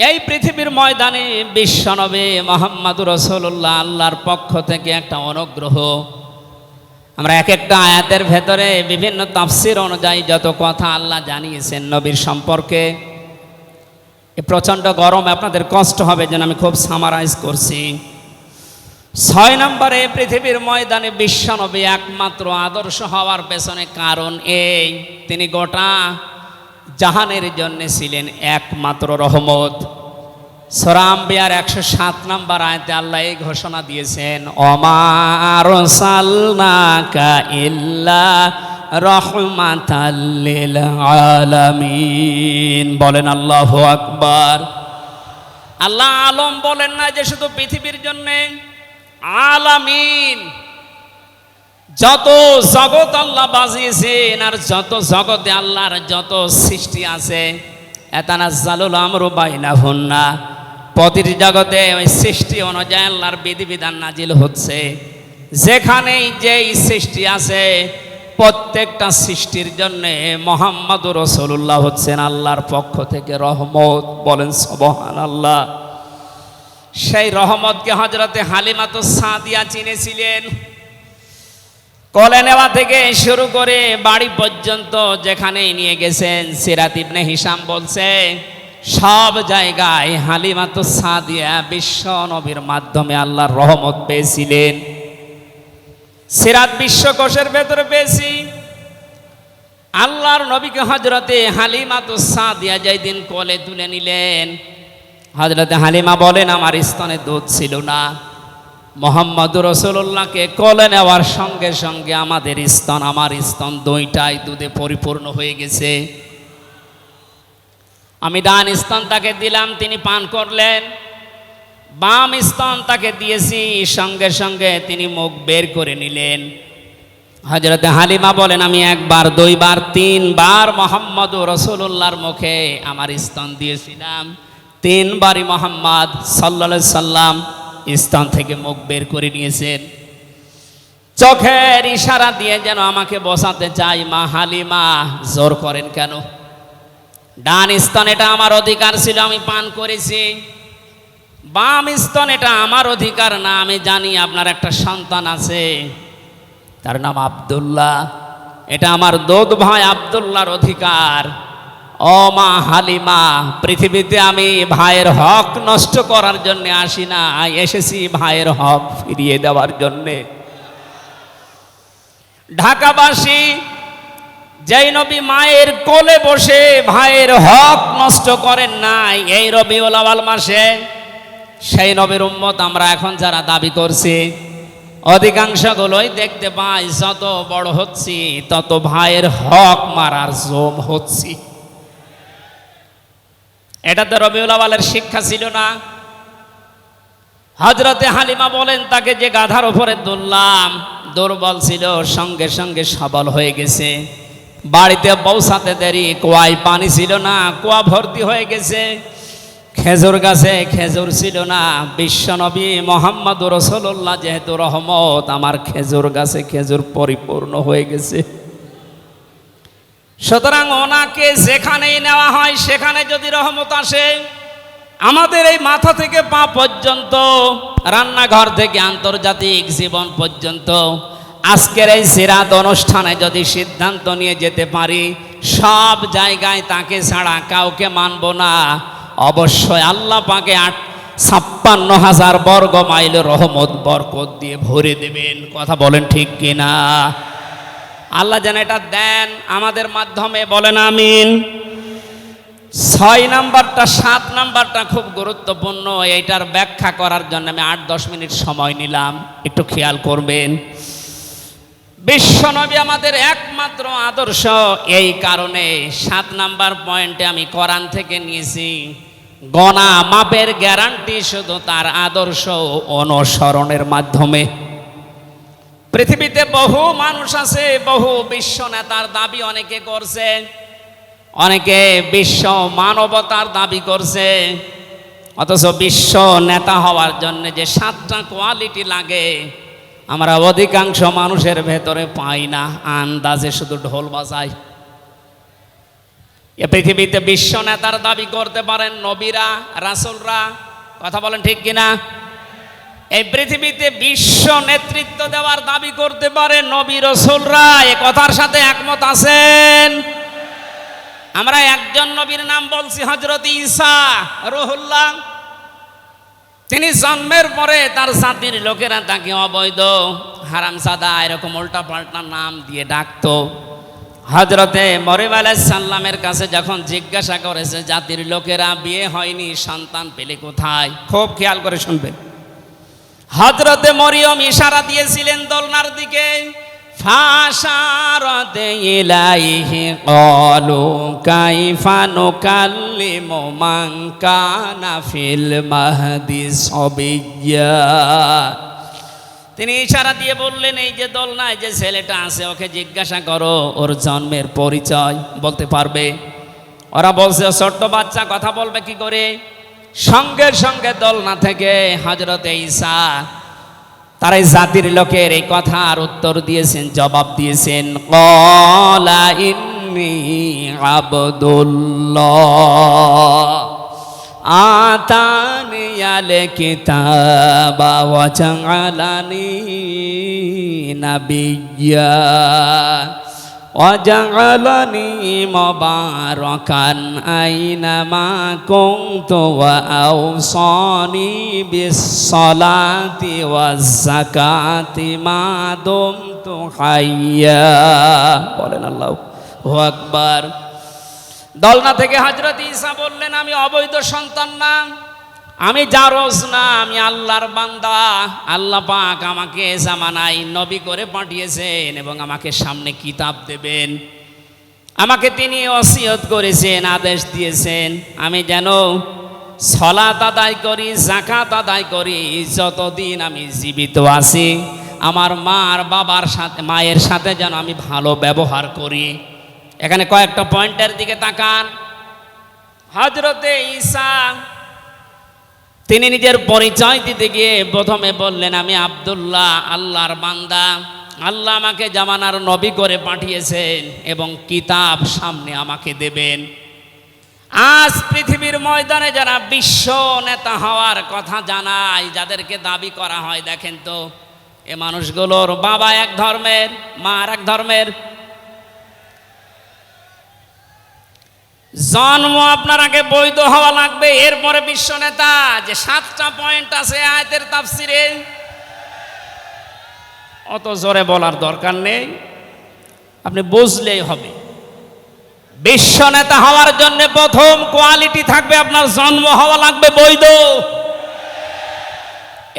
এই পৃথিবীর ময়দানে বিশ্বনবী মুহাম্মদুর রাসূলুল্লাহ আল্লাহর পক্ষ থেকে একটা অনুগ্রহ। আমরা এক একটা আয়াতের ভেতরে বিভিন্ন তাফসীর অনুযায়ী যত কথা আল্লাহ জানিয়েছেন নবীর সম্পর্কে, প্রচণ্ড গরম, আপনাদের কষ্ট হবে যেন আমি খুব সামারাইজ করছি। 6 নম্বরে পৃথিবীর ময়দানে বিশ্বনবী একমাত্র আদর্শ হওয়ার পেছনে কারণ এই, তিনি গোটা জাহানের জন্য ছিলেন একমাত্র রহমত। সূরা আম্বিয়ার 107 নম্বর আয়াতে আল্লাহ এই ঘোষণা দিয়েছেন, ওমা আরসালনাকা ইল্লা রাহমাতাল লিল আলামিন। বলেন আল্লাহু আকবার। আল্লাহ আলম বলেন না যে শুধু পৃথিবীর জন্য, আলামিন যত জগৎ আল্লাহ বাজিয়েছেন আর যত জগতে আল্লাহর যত সৃষ্টি আছে, এতানাজ্জালুল আমরু বাইনাহুন্না, প্রতিটি জগতে ওই সৃষ্টি অনুযায়ী আল্লাহর বিধিবিধান নাজিল হচ্ছে। যেখানেই যেই সৃষ্টি আছে প্রত্যেকটা সৃষ্টির জন্য মুহাম্মদুর রাসূলুল্লাহ হচ্ছেন আল্লাহর পক্ষ থেকে রহমত। বলেন সুবহানাল্লাহ। সেই রহমতকে হযরতে হালিমাতুস সাদিয়া চিনেছিলেন। কোলে নেওয়া থেকে শুরু করে বাড়ি পর্যন্ত যেখানেই নিয়ে গেছেন, সিরাত ইবনে হিশাম বলছে সব জায়গায় হালিমাতুস সাদিয়া বিশ্ব নবীর মাধ্যমে আল্লাহর রহমত পেয়েছিলেন। সিরাত বিশ্বকোষের ভেতরে পেয়েছি আল্লাহর নবীকে হযরতে হালিমাতুস সাদিয়া যেদিন কোলে তুলে নিলেন, হযরতে হালিমা বলেন আমার স্তনে দুধ ছিল না। মুহাম্মদুর রাসূলুল্লাহকে কোলে নেওয়ার সঙ্গে সঙ্গে আমার স্তন দুইটাই দুধে পরিপূর্ণ হয়ে গেছে। আমি ডান স্তন তাকে দিলাম, তিনি পান করলেন। বাম স্তন তাকে দিয়েছি, সঙ্গে সঙ্গে তিনি মুখ বের করে নিলেন। হযরতে হালিমা বলেন আমি একবার, দুইবার, তিনবার মুহাম্মদুর রাসূলুল্লাহর মুখে আমার স্তন দিয়েছিলাম। তিনবারই মুহাম্মদ সাল্লাল্লাহু আলাইহি সাল্লাম স্তন থেকে মুখ বের করে নিয়েছেন। চোখের ইশারা দিয়ে যেন আমাকে বসাতে চাই, মা হালিমা জোর করেন কেন? ডান স্তন এটা আমার অধিকার ছিল, আমি পান করেছি। বাম স্তন এটা আমার অধিকার না। আমি জানি আপনার একটা সন্তান আছে, তার নাম আব্দুল্লাহ, এটা আমার দুধ ভাই আব্দুল্লাহর অধিকার। ও মা হালিমা, পৃথিবীতে আমি ভাইয়ের হক নষ্ট করার জন্য আসি না, এসেছি ভাইয়ের হক ফিরিয়ে দেওয়ার জন্যে। ঢাকাবাসী যেই নবী মায়ের কোলে বসে ভাইয়ের হক নষ্ট করেন নাই এই রবিউল আউয়াল মাসে, সেই নবীর উম্মত আমরা এখন যারা দাবি করছি অধিকাংশগুলোই দেখতে পাই যত বড় হচ্ছি তত ভাইয়ের হক মারার জম হচ্ছি। এটা তো রবিউল আউয়ালের শিক্ষা ছিল না। হযরতে হালিমা বলেন তাকে যে গাধার উপরে তুললাম দুর্বল ছিল, সঙ্গে সঙ্গে সবল হয়ে গেছে। বাড়িতে পৌঁছাতে দেরি, কুয়ায় পানি ছিল না, কুয়া ভর্তি হয়ে গেছে। খেজুর গাছে খেজুর ছিল না, বিশ্বনবী মুহাম্মদুর রাসূলুল্লাহ যেহেতু রহমত, আমার খেজুর গাছে খেজুর পরিপূর্ণ হয়ে গেছে। সুতরাং ওনাকে যেখানেই নেওয়া হয় সেখানে যদি রহমত আসে, আমাদের এই মাথা থেকে পা পর্যন্ত, রান্নাঘর থেকে আন্তর্জাতিক জীবন পর্যন্ত, আজকের এই সিরাত অনুষ্ঠানে যদি সিদ্ধান্ত নিয়ে যেতে পারি সব জায়গায় তাকে ছাড়া কাউকে মানব না, অবশ্যই আল্লাহ পাকে 56,000 বর্গ মাইল রহমত বরকত দিয়ে ভরে দেবেন। কথা বলেন ঠিক কিনা? আল্লাহ যেন এটা দেন আমাদের মাধ্যমে, বলেন আমিন। 6 নাম্বারটা 7 নাম্বারটা খুব গুরুত্বপূর্ণ, এইটার ব্যাখ্যা করার জন্য আমি 8-10 মিনিট সময় নিলাম, একটু খেয়াল করবেন। বিশ্বনবী আমাদের একমাত্র আদর্শ, এই কারণে 7 নাম্বার পয়েন্টে আমি কোরআন থেকে নিয়েছি। গণা মাপের গ্যারান্টি শুধু তার আদর্শ অনুসরণের মাধ্যমে। পৃথিবীতে বহু মানুষ আছে, বহু বিশ্ব নেতার দাবি অনেকে করছে, অনেকে বিশ্ব মানবতার দাবি করছে, অথচ বিশ্ব নেতা হওয়ার জন্য যে 7টা কোয়ালিটি লাগে আমরা অধিকাংশ মানুষের ভেতরে পাই না, আন্দাজে শুধু ঢোল বাজায়। এ পৃথিবীতে বিশ্ব নেতার দাবি করতে পারেন নবীরা, রাসূলরা, কথা বলেন ঠিক কিনা? এই পৃথিবীতে বিশ্ব নেতৃত্ব দেওয়ার দাবি করতে পারে নবী রাসূলরা, এ কথার সাথে একমত আছেন? আমরা একজন নবীর নাম বলছি, হযরত ঈসা রূহুল্লাহ। তিনি জন্মের পরে তার জাতির লোকেরা তাকে অবৈধ, হারামজাদা, এরকম উল্টা পাল্টা নাম দিয়ে ডাকতো। হযরতে মরিয়ম আলাইহিস সালামের কাছে যখন জিজ্ঞাসা করেছে জাতির লোকেরা বিয়ে হয়নি, সন্তান পেলে কোথায়, খুব খেয়াল করে শুনবেন। হযরতে মরিয়ম ইশারা দিয়েছিলেন দোলনার দিকে, ফাশারাত ইলাইহি ক্বালু কাইফা নুকাল্লিমু মান কানা ফিল মাহদি সাবিয়্যা। তিনি ইশারা দিয়ে বললেন, এই যে দোলনায় যে ছেলেটা আছে ওকে জিজ্ঞাসা করো ওর জন্মের পরিচয় বলতে পারবে। ওরা বলছে ছোট্ট বাচ্চা কথা বলবে কি করে। সঙ্গে সঙ্গে দোলনা থেকে হযরতে ঈসা তার এই জাতির লোকের এই কথার উত্তর দিয়েছেন, জবাব দিয়েছেন, ক্বালা ইন্নী আবদুল্লাহ আতানিয়াল কিতাবা ওয়া জাআলানি নাবিয়্যা ওয়া জাআলানি মুবারাকান আইনামা কুনতু ওয়া আওসানি বিস-সালাতি ওয়াজ-যাকাতি মা দুমতু হাইয়্যা। বলেন আল্লাহু আকবার। দোলনা থেকে হযরত ঈসা বললেন, আমি অবৈধ সন্তান না, আমি জারজ না, আমি আল্লাহর বান্দা। আল্লাহ পাক আমাকে জামানায় নবী করে পাঠিয়েছেন এবং আমাকে সামনে কিতাব দেবেন। আমাকে তিনি ওসিয়ত করেছেন, আদেশ দিয়েছেন আমি যেন সালাত আদায় করি, যাকাত আদায় করি যতদিন আমি জীবিত আছি। আমার মা আর বাবার সাথে, মায়ের সাথে যেন আমি ভালো ব্যবহার করি। এখানে কয়েকটা পয়েন্টের দিকে তাকান। হযরতে ঈসা তিনি নিজের পরিচয় দিতে গিয়ে প্রথমে বললেন, আমি আব্দুল্লাহ, আল্লাহর বান্দা। আল্লাহ আমাকে জামানার নবী করে পাঠিয়েছেন এবং কিতাব সামনে আমাকে দেবেন। আজ পৃথিবীর ময়দানে যারা বিশ্ব নেতা হওয়ার কথা জানায়, যাদেরকে দাবি করা হয়, দেখেন তো এ মানুষগুলোর বাবা এক ধর্মের, মা আর এক ধর্মের। জন্ম আপনার আগে বৈধ হওয়া লাগবে, এরপরে বিশ্ব নেতা। যে 7টা পয়েন্ট আছে আয়াতের তাফসিরে, অত জোরে বলার দরকার নেই, আপনি বুঝলেই হবে। বিশ্ব নেতা হওয়ার জন্য প্রথম কোয়ালিটি থাকবে, আপনার জন্ম হওয়া লাগবে বৈধ।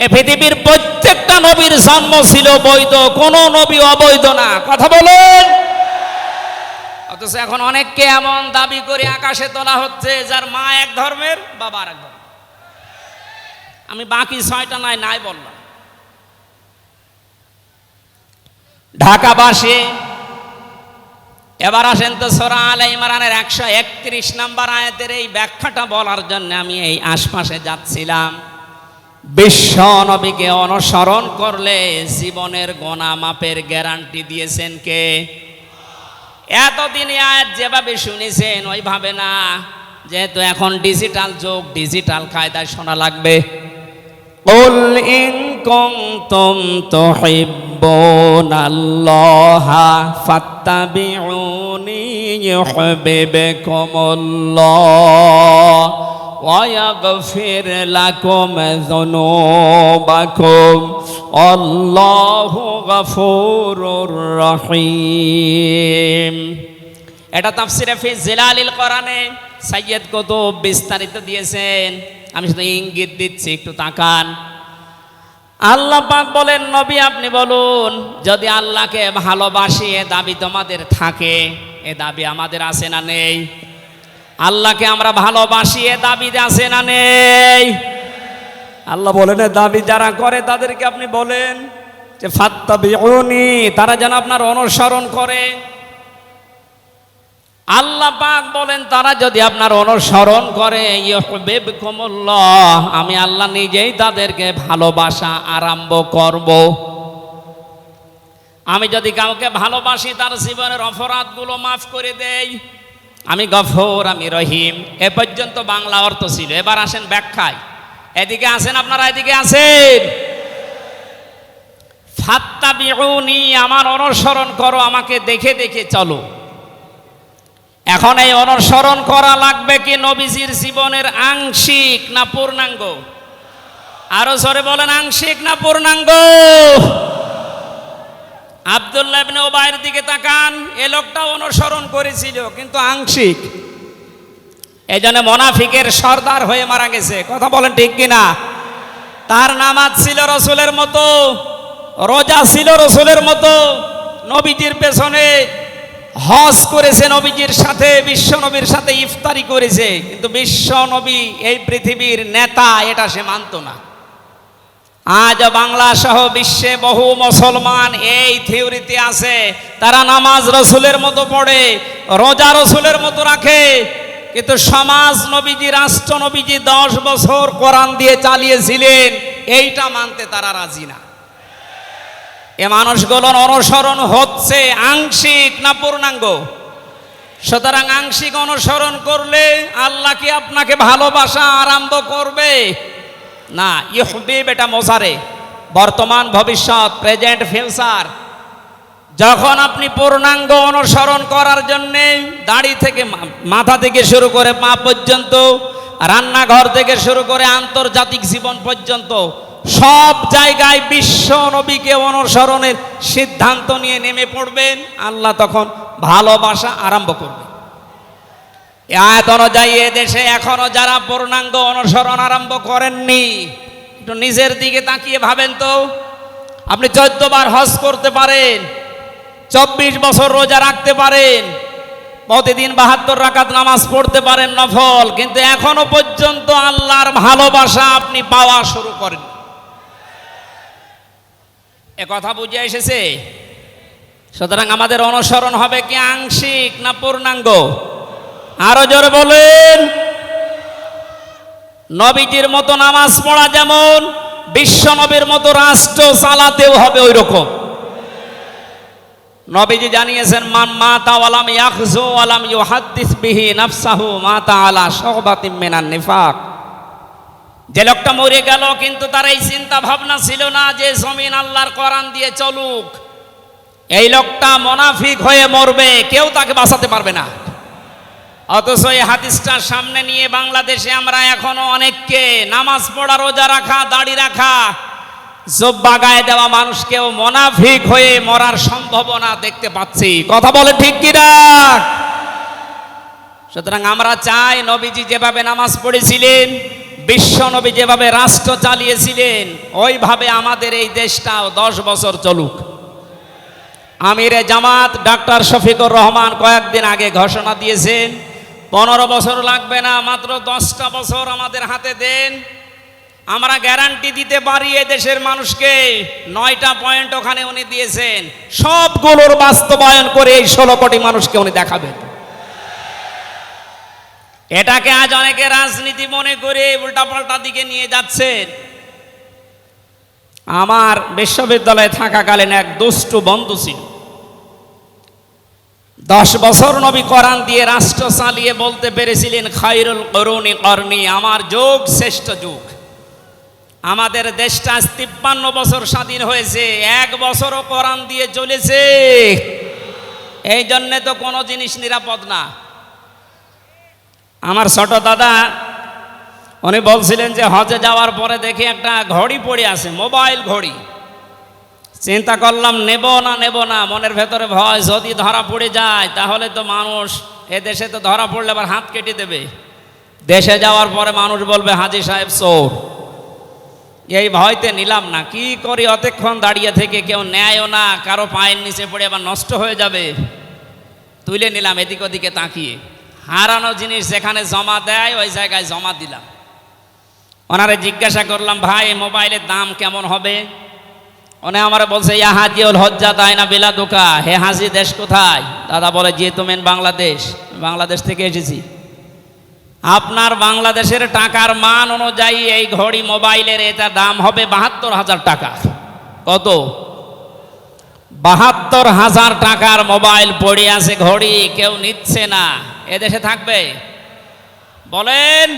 এ পৃথিবীর প্রত্যেকটা নবীর জন্ম ছিল বৈধ, কোন নবী অবৈধ না। কথা বলেন। অথচ এখন অনেককে এমন দাবি করে আকাশে তোলা হচ্ছে যার মা এক ধর্মের, বাবা আর এক ধর্মের। আমি বাকি 6টা নাই বললাম। ঢাকাবাসী, এবার আসেন তো সূরা আলে ইমরানের 131 নম্বর আয়াতের এই ব্যাখ্যাটা বলার জন্য আমি এই আশপাশে যাচ্ছিলাম। বিশ্ব নবীকে অনুসরণ করলে জীবনের গুনাহ মাপের গ্যারান্টি দিয়েছেন কে? এতদিন আয়াত যেভাবে শুনেছেন ওইভাবে না, যেহেতু এখন ডিজিটাল যুগ, ডিজিটাল কায়দায় শোনা লাগবে। কুল ইন কুনতুম তুহিব্বুনাল্লাহা ফাত্তাবিউনি ইউহিব্বুকুমুল্লাহ ওয়া ইয়াগফির লাকুম যুনুবাকুম আল্লাহু গফুরুর রহিম। এটা তাফসিরে ফি জিলালিল কোরআনে সাইয়্যিদ কুতুব বিস্তারিত দিয়েছেন, আমি শুধু ইঙ্গিত দিচ্ছি, একটু তাকান। আল্লাহ পাক বলেন, নবী আপনি বলুন, যদি আল্লাহকে ভালোবাসি এ দাবি তোমাদের থাকে, এ দাবি আমাদের আছে না নেই? আল্লাহকে আমরা ভালোবাসি এ দাবি আছে না নেই? আল্লাহ বলেন দাবি যারা করে তাদেরকে আপনি বলেন যে ফাত্তাবিউনি, তারা যেন আপনার অনুসরণ করে। আল্লাহ পাক বলেন তারা যদি আপনার অনুসরণ করে ইউহিব্বুকুমুল্লাহ, আমি আল্লাহ নিজেই তাদেরকে ভালোবাসা আরম্ভ করব। আমি যদি কাউকে ভালোবাসি তার জীবনের অপরাধগুলো মাফ করে দেই, আমি গফুর, আমি রহিম। এ পর্যন্ত বাংলা অর্থ ছিল। এবার আসেন ব্যাখ্যায়। এদিকে আসেন আপনারা, এদিকে আসেন। ফাত্তাবিউনি, আমার অনুসরণ করো, আমাকে দেখে দেখে চলো। এখন এই অনুসরণ করা লাগবে কি নবীজির জীবনের আংশিক না পূর্ণাঙ্গ? আরো জোরে বলেন, আংশিক না পূর্ণাঙ্গ? আব্দুল্লাহ ইবনে উবাইয়ের দিকে তাকান, এ লোকটা অনুসরণ করেছিল কিন্তু আংশিক, এই জন্য মুনাফিকের সর্দার হয়ে মারা গেছে। কথা বলেন ঠিক কিনা? তার নামাজ ছিল রসুলের মতো, রোজা ছিল রসুলের মতো, নবীজির পেছনে হজ করেছে, নবীজির সাথে বিশ্ব নবীর সাথে ইফতারি করেছে, কিন্তু বিশ্ব নবী এই পৃথিবীর নেতা এটা সে মানত না। আজ বাংলা সহ বিশ্বে বহু মুসলমান এই থিওরিতে আছে, তারা নামাজ রসুলের মতো পড়ে, রোজা রসুলের মতো রাখে, কিন্তু সমাজ নবীজি, রাষ্ট্র নবীজি 10 বছর কোরআন দিয়ে চালিয়েছিলেন, এইটা মানতে তারা রাজি না। এ মানুষগুলোর অনুসরণ হচ্ছে আংশিক না পূর্ণাঙ্গ? সুতরাং আংশিক অনুসরণ করলে আল্লাহ কি আপনাকে ভালোবাসা আরম্ভ করবে? না। ইহবিব এটা মোজারে, বর্তমান ভবিষ্যৎ, প্রেজেন্ট ফিউচার। যখন আপনি পূর্ণাঙ্গ অনুসরণ করার জন্য দাড়ি থেকে মাথা থেকে শুরু করে পা পর্যন্ত, রান্নাঘর থেকে শুরু করে আন্তর্জাতিক জীবন পর্যন্ত সব জায়গায় বিশ্ব নবীকে অনুসরণের সিদ্ধান্ত নিয়ে নেমে পড়বেন, আল্লাহ তখন ভালোবাসা আরম্ভ করবে। আয়াত অনুযায়ী দেশে এখনো যারা পূর্ণাঙ্গ অনুসরণ আরম্ভ করেননি, একটু নিজের দিকে তাকিয়ে ভাবেন তো। আপনি 14 বার হজ করতে পারেন, 24 বছর রোজা রাখতে পারেন, প্রতিদিন 72 রাকাত নামাজ পড়তে পারেন নফল, কিন্তু এখনো পর্যন্ত আল্লাহর ভালোবাসা আপনি পাওয়া শুরু করেন। এ কথা বুঝে এসেছে? সুতরাং আমাদের অনুসরণ হবে কি আংশিক না পূর্ণাঙ্গ? আরো জোরে বলেন। নবীজির মতো নামাজ পড়া যেমন, বিশ্ব নবীর মতো রাষ্ট্র চালাতেও হবে ওই রকম। নবীজি জানিয়েছেন, মান মাতা ওয়ালাম ইয়াখযু ওয়ালাম ইউহাদ্দিস বিহি নাফসাহু মাতা আলা শুবাতিন মিনান নিফাক। যে লোকটা মরে গেল কিন্তু তার এই চিন্তা ভাবনা ছিল না যে জমিন আল্লাহর কোরআন দিয়ে চলুক, এই লোকটা মুনাফিক হয়ে মরবে, কেউ তাকে বাঁচাতে পারবে না। অথচ এই হাদিসটা সামনে নিয়ে বাংলাদেশে আমরা এখনো অনেককে নামাজ পড়া, রোজা রাখা, দাড়ি রাখা, জুব্বা গায়ে দেওয়া মানুষকেও মুনাফিক হয়ে মরার সম্ভাবনা দেখতে পাচ্ছি। কথা বলে ঠিক কিনা? সুতরাং আমরা চাই নবীজি যেভাবে নামাজ পড়েছিলেন, বিশ্ব নবী যেভাবে রাষ্ট্র চালিয়েছিলেন, ওইভাবে আমাদের এই দেশটাও 10 বছর চলুক। আমিরে জামাত ডাক্তার শফিকুর রহমান কয়েকদিন আগে ঘোষণা দিয়েছেন, 15 বছর লাগবে না, মাত্র 10টা বছর আমাদের হাতে দেন, আমরা গ্যারান্টি দিতে পারি এ দেশের মানুষকে। 9টা পয়েন্ট ওখানে উনি দিয়েছেন, সবগুলোর বাস্তবায়ন করে এই 16 কোটি মানুষকে উনি দেখাবেন। এটাকে আজ অনেকে রাজনীতি মনে করে উল্টাপাল্টা দিকে নিয়ে যাচ্ছেন। আমার বিশ্ববিদ্যালয়ে থাকাকালীন এক দুষ্টু বন্ধু ছিল, 10 বছর নবী কোরআন দিয়ে রাষ্ট্র চালিয়ে বলতে পেরেছিলেন, খায়রুল কুরুনি করনি, আমার যুগ শ্রেষ্ঠ যুগ। আমাদের দেশটা 53 বছর স্বাধীন হয়েছে, 1 বছরও কোরআন দিয়ে চলেছে। এই জন্যে তো কোনো জিনিস নিরাপদ না। আমার ছোট দাদা উনি বলছিলেন যে হজে যাওয়ার পরে দেখি একটা ঘড়ি পড়ে আছে, মোবাইল ঘড়ি। চিন্তা করলাম নেব না, মনের ভেতরে ভয়, যদি ধরা পড়ে যায় তাহলে তো মানুষ, এ দেশে তো ধরা পড়লে আবার হাত কেটে দেবে, দেশে যাওয়ার পরে মানুষ বলবে হাজী সাহেব চোর। এই ভয়তে নিলাম না। কি করি, অতক্ষণ দাঁড়িয়ে থেকে কেউ নেয়ও না, কারো পায়ের নিচে পড়ে আবার নষ্ট হয়ে যাবে। তুলে নিলাম এদিক ওদিকে তাকিয়ে। হারানো জিনিস যেখানে জমা দেয় ওই জায়গায় জমা দিলাম। ওনারে জিজ্ঞাসা করলাম, ভাই মোবাইলের দাম কেমন হবে? উনি আমার বলছে, ইয়া হাজিউল হজ্জা তাইনা বিলাদুকা, হে হাজি দেশ কোথায়? দাদা বলে, জি তুমেন বাংলাদেশ, বাংলাদেশ থেকে এসেছি। আপনার বাংলাদেশের টাকার মান অনুযায়ী এই ঘড়ি মোবাইলের এটা দাম হবে 72,000 টাকা। কত? 72,000 টাকার মোবাইল পড়ে আছে, ঘড়ি কেউ নিচ্ছে না। এদেশে থাকবে? বলেন।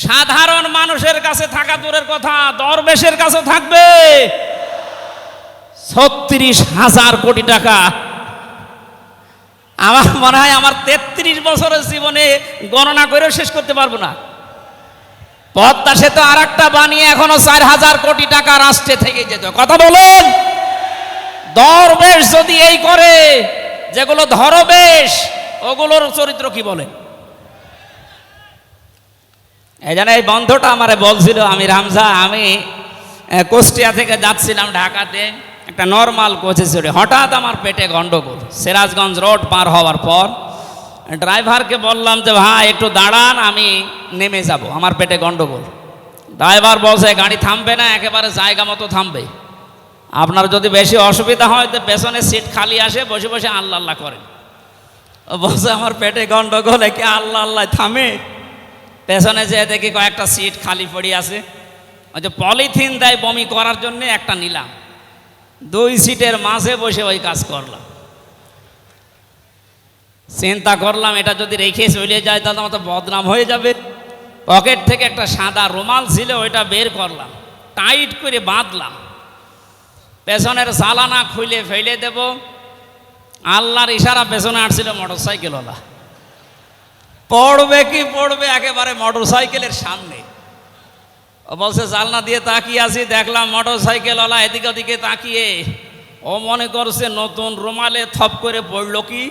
সাধারণ মানুষের কাছে থাকা দূরের কথা, দরবেশের কাছে থাকবে 36,000 কোটি টাকা। আমার মনে হয় আমার 33 বছরের জীবনে গণনা করেও শেষ করতে পারবো না। পদ্মা সেতু আর একটা বানিয়ে এখনো 4,000 কোটি টাকা রাষ্ট্রে থেকে যেত। কথা বলেন। দরবেশ যদি এই করে, যেগুলো ধরবেশ, ওগুলোর চরিত্র কি বলে? এই জন্য এই বন্ধুটা আমারে বলছিল, আমি রামজা, আমি কুষ্টিয়া থেকে যাচ্ছিলাম ঢাকাতে, একটা নর্মাল কোচে চড়ে হঠাৎ আমার পেটে গন্ডগোল। সিরাজগঞ্জ রোড পার হওয়ার পর ড্রাইভারকে বললাম যে ভাই একটু দাঁড়ান, আমি নেমে যাব, আমার পেটে গন্ডগোল। ড্রাইভার বলছে গাড়ি থামবে না, একেবারে জায়গা মতো থামবে। আপনার যদি বেশি অসুবিধা হয় তো পেছনে সিট খালি আসে, বসে বসে আল্লাহ আল্লাহ করেন। ও বলছে আমার পেটে গন্ডগোল, একে আল্লাহ আল্লাহ থামে? পেছনে যেয়ে দেখি কয়েকটা সিট খালি পড়ে আছে, ওই যে পলিথিন দেয় বমি করার জন্য, একটা নিলাম, 2 সিটের মাঝে বসে ওই কাজ করলাম। চিন্তা করলাম এটা যদি রেখে চলে যায় তাহলে আমার তো বদনাম হয়ে যাবে। পকেট থেকে একটা সাদা রুমাল ছিল, ওইটা বের করলাম, টাইট করে বাঁধলাম, পেছনের চালানা খুলে ফেলে দেব। আল্লাহর ইশারা, পেছনে আসছিল মোটরসাইকেলওয়ালা, পড়বে কি পড়বে একেবারে মোটরসাইকেলের সামনে। ও বলছে জানলা দিয়ে তাকিয়ে আছি, দেখলাম মোটরসাইকেলওয়ালা এদিকে ওদিকে তাকিয়ে, ও মনে করছে নতুন রুমালে থপ করে পড়লো কি।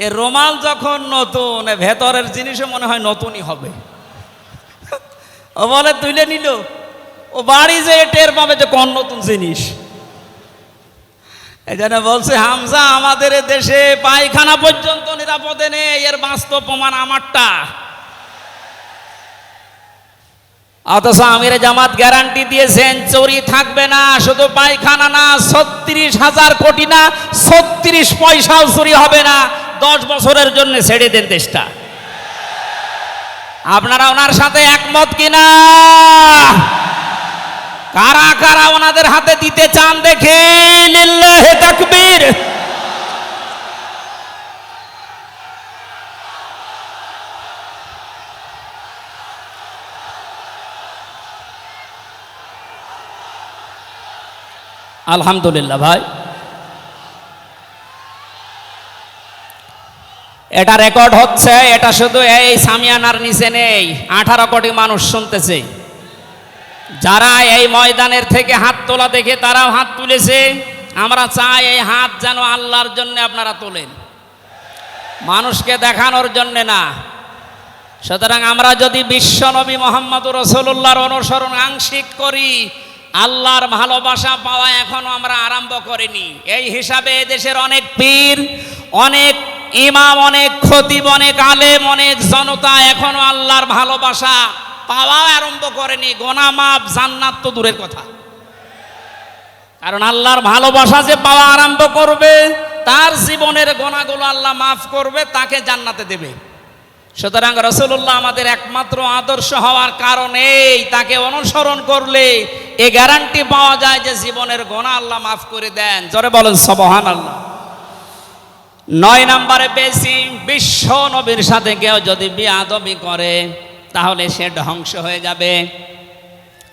এ রুমাল যখন নতুন, ভেতরের জিনিসও মনে হয় নতুনই হবে। ও বলে তুলে নিল, ও বাড়ি যেয়ে টের পাবে যে কোন নতুন জিনিস। এই জন্য বলছে হামজা, আমাদের দেশে পায়খানা পর্যন্ত নিরাপদে নেই, এর বাস্তব প্রমাণ আমারটা। অথচ আমির জামাত গ্যারান্টি দিয়েছেন চুরি থাকবে না, শুধু পায়খানা না, 36,000 কোটি না, 36 পয়সাও চুরি হবে না। 10 বছরের জন্য ছেড়ে দেন দেশটা। আপনারা ওনার সাথে একমত কিনা? কারা কারা ওনাদের হাতে দিতে চান দেখে? লিল্লাহি তাকবীর। আলহামদুলিল্লাহ ভাই, এটা রেকর্ড হচ্ছে, এটা শুধু এই সামিয়ানার নিচে নেই, 18 কোটি মানুষ শুনতেছে। যারা এই ময়দানের থেকে হাত তোলা দেখে তারাও হাত তুলেছে। আমরা চাই এই হাত যেন আল্লাহর জন্য আপনারা তোলেন, মানুষকে দেখানোর জন্য না। সুতরাং আমরা যদি বিশ্ব নবী মুহাম্মদুর রাসূলুল্লাহর অনুসরণ আংশিক করি, আল্লাহর ভালোবাসা পাওয়া এখনো আমরা আরম্ভ করিনি। এই হিসাবে দেশের অনেক পীর, অনেক ইমাম, অনেক খতিব, অনেক আলেম, অনেক জনতা এখনো আল্লাহর ভালোবাসা পাওয়া আরম্ভ করেনি। গোনা মাফ, জান্নাত তো দূরের কথা। কারণ আল্লাহর ভালোবাসা যে পাওয়া আরম্ভ করবে, তার জীবনের গোনাগুলো আল্লাহ মাফ করবে, তাকে জান্নাতে দেবে। সুতরাং রাসূলুল্লাহ আমাদের একমাত্র আদর্শ হওয়ার কারণেই তাকে অনুসরণ করলে এ গ্যারান্টি পাওয়া যায় যে জীবনের গোনা আল্লাহ মাফ করে দেন। জোরে বলেন সুবহানাল্লাহ। 9 নম্বরে পেয়েছি, বিশ্ব নবীর সাথে কেউ যদি বেয়াদবি করে তাহলে সে ধ্বংস হয়ে যাবে।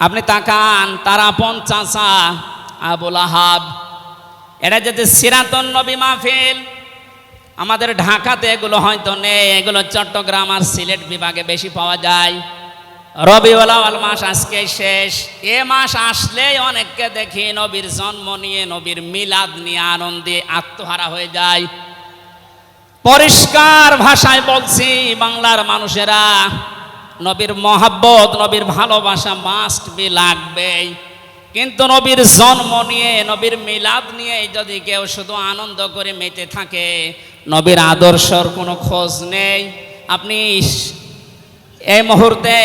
আপনি তাকান, তার আপন চাচা আবু লাহাব, এটা যদি সিরাতুন নবী মাহফিল, আমাদের ঢাকাতে এগুলো হয়তো নেই, এগুলো চট্টগ্রাম আর সিলেট বিভাগে বেশি পাওয়া যায়। রবিউল আউয়াল মাস আজকে শেষ, এ মাস আসলেই অনেককে দেখি নবীর জন্ম নিয়ে, নবীর মিলাদ নিয়ে আনন্দে আত্মহারা হয়ে যায়। পরিষ্কার ভাষায় বলছি, বাংলার মানুষেরা, নবীর মহাব্বত, নবীর ভালোবাসা মাস্ট বি লাগবেই। কিন্তু নবীর জন্ম নিয়ে, নবীর মিলাদ নিয়ে যদি কেউ শুধু আনন্দ করে মেতে থাকে, নবীর আদর্শর কোনো খোঁজ নেই, আপনি এই মুহূর্তে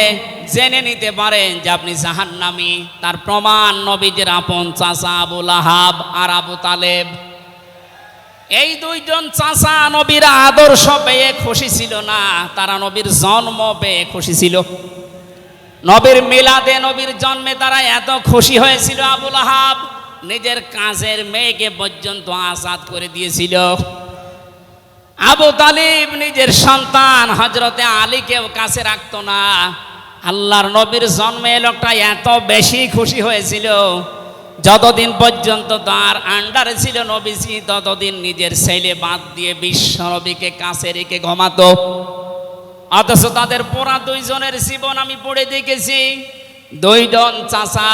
জেনে নিতে পারেন যে আপনি জাহান্নামী। তার প্রমাণ নবীজির আপন চাচা আবু লাহাব আর আবু তালেব। এই 2 জন চাচা নবীর আদর্শ পেয়ে খুশি ছিল না, তারা নবীর জন্ম পেয়ে খুশি ছিল। নবীর মিলাদে, নবীর জন্মে তারা এত খুশি হয়েছিল, আবু লাহাব নিজের কাজের মেয়েকে পর্যন্ত আজাদ করে দিয়েছিল। আবু তালিব নিজের সন্তান হযরতে আলীকেও কাছে রাখতো না। আল্লাহর নবীর জন্মে লোকটা এত বেশি খুশি হয়েছিল, যতদিন পর্যন্ত তার আন্ডারে ছিল নবীজি, ততদিন নিজের ছেলে বাদ দিয়ে বিশ্ব নবীকে কাছে রেখে ঘুমাতো। অথচ তাদের পুরা 2 জনের জীবন আমি পড়ে দেখেছি। 2 জন চাচা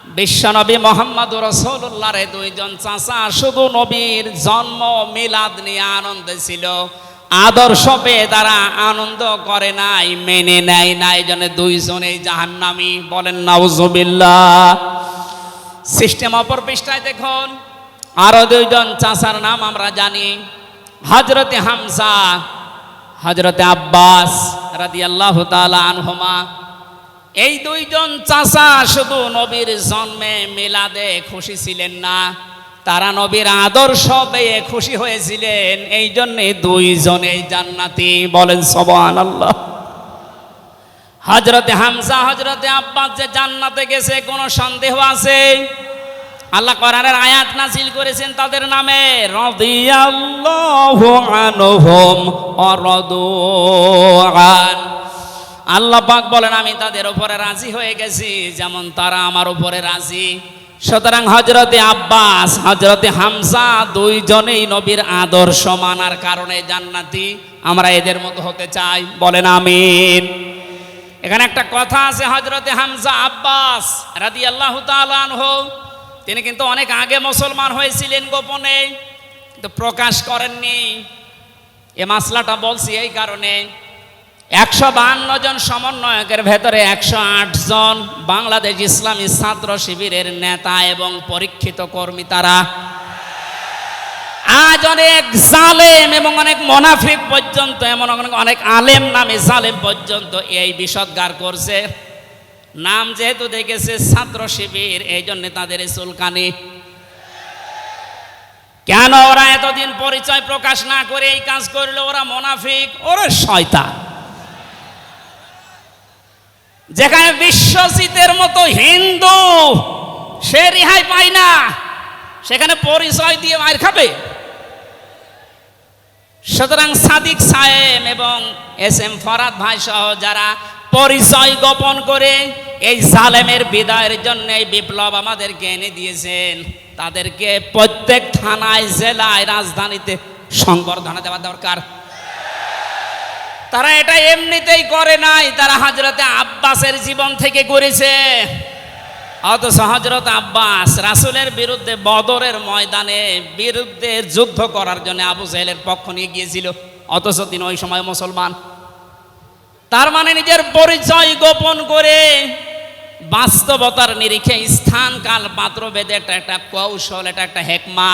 বিশ্বনবী মোহাম্মদুর রাসূলুল্লাহর দুইজন চাচা শুধু নবীর জন্ম মিলাদ নিয়ে আনন্দে ছিল, আদর্শ পেয়ে তারা আনন্দ করে নাই, মেনে নেয় নাই, জন্য দুইজনেই জাহান্নামী। বলেন নাউজুবিল্লাহ। সিস্টেম অপর পৃষ্ঠায় দেখুন, আরো দুইজন চাচার নাম আমরা জানি, হযরতে হামজা, হযরতে আব্বাস রাদিয়াল্লাহু তাআলা আনহুমা। এই দুইজন চাচা শুধু নবীর জন্মে মিলাদে খুশি ছিলেন না, তারা নবীর আদর্শ পেয়ে খুশি হয়েছিলেন, এই জন্যে দুইজনেই জান্নাতি। বলেন সুবহানাল্লাহ। হযরতে হামজা, হযরতে আব্বাস যে জান্নাতে গেছে কোনো সন্দেহ আছে? আল্লাহ কোরআনের আয়াত নাযিল করেছেন তাদের নামে, রাদিয়াল্লাহু আনহুম ওয়া রাদু আন। আল্লাহ পাক বলেন আমি তাদের উপরে রাজি হয়ে গেছি যেমন তারা আমার উপরে রাজি। সুতরাং হযরতে আব্বাস, হযরতে হামজা দুইজনেই নবীর আদর্শ মানার কারণে জান্নাতি। আমরা এদের মতো হতে চাই। বলেন আমিন। এখানে একটা কথা আছে, হযরতে হামজা আব্বাস রাদিয়াল্লাহু তাআলা আনহু তিনি কিন্তু অনেক আগে মুসলমান হয়েছিলেন গোপনে, কিন্তু প্রকাশ করেননি। এ মাসলাটা বলছি এই কারণে, 152 জন সমন্বয়কের ভেতরে 108 জন বাংলাদেশ ইসলামী ছাত্র শিবিরের নেতা এবং পরীক্ষিত কর্মী। তারা আজ অনেক জালেম এবং অনেক মুনাফিক পর্যন্ত, এমন অনেক আলেম নামে জালেম পর্যন্ত এই বিষদগার করছে। নাম যেহেতু দেখেছে ছাত্র শিবির, এই জন্য তাদের চুলকানি। কেন ওরা এতদিন পরিচয় প্রকাশ না করে এই কাজ করলো? ওরা মুনাফিক, ওরা শয়তান। যেখানে বিশ্বজিতের মতো হিন্দু সে রেহাই পায় না, সেখানে পরিচয় দিয়ে মার খাবে। সুতরাং সাদিক সাহেব এবং এস.এম. ফরহাদ ভাই সহ যারা পরিচয় গোপন করে এই জালেমের বিদায়ের জন্য এই বিপ্লব আমাদেরকে এনে দিয়েছেন, তাদেরকে প্রত্যেক থানায়, জেলায়, রাজধানীতে সংবর্ধনা দেওয়া দরকার। তারা এটা এমনিতেই করে নাই, তারা হযরতে আব্বাসের জীবন থেকে করেছে। অথচ হযরত আব্বাস রাসূলের বিরুদ্ধে বদরের ময়দানে বিরুদ্ধে যুদ্ধ করার জন্য আবু জাহেলের পক্ষ নিয়ে গিয়েছিল, অথচ তিনি ওই সময় মুসলমান। তার মানে নিজের পরিচয় গোপন করে বাস্তবতার নিরিখে স্থান কাল পাত্র ভেদে একটা কৌশল, এটা একটা হেকমা।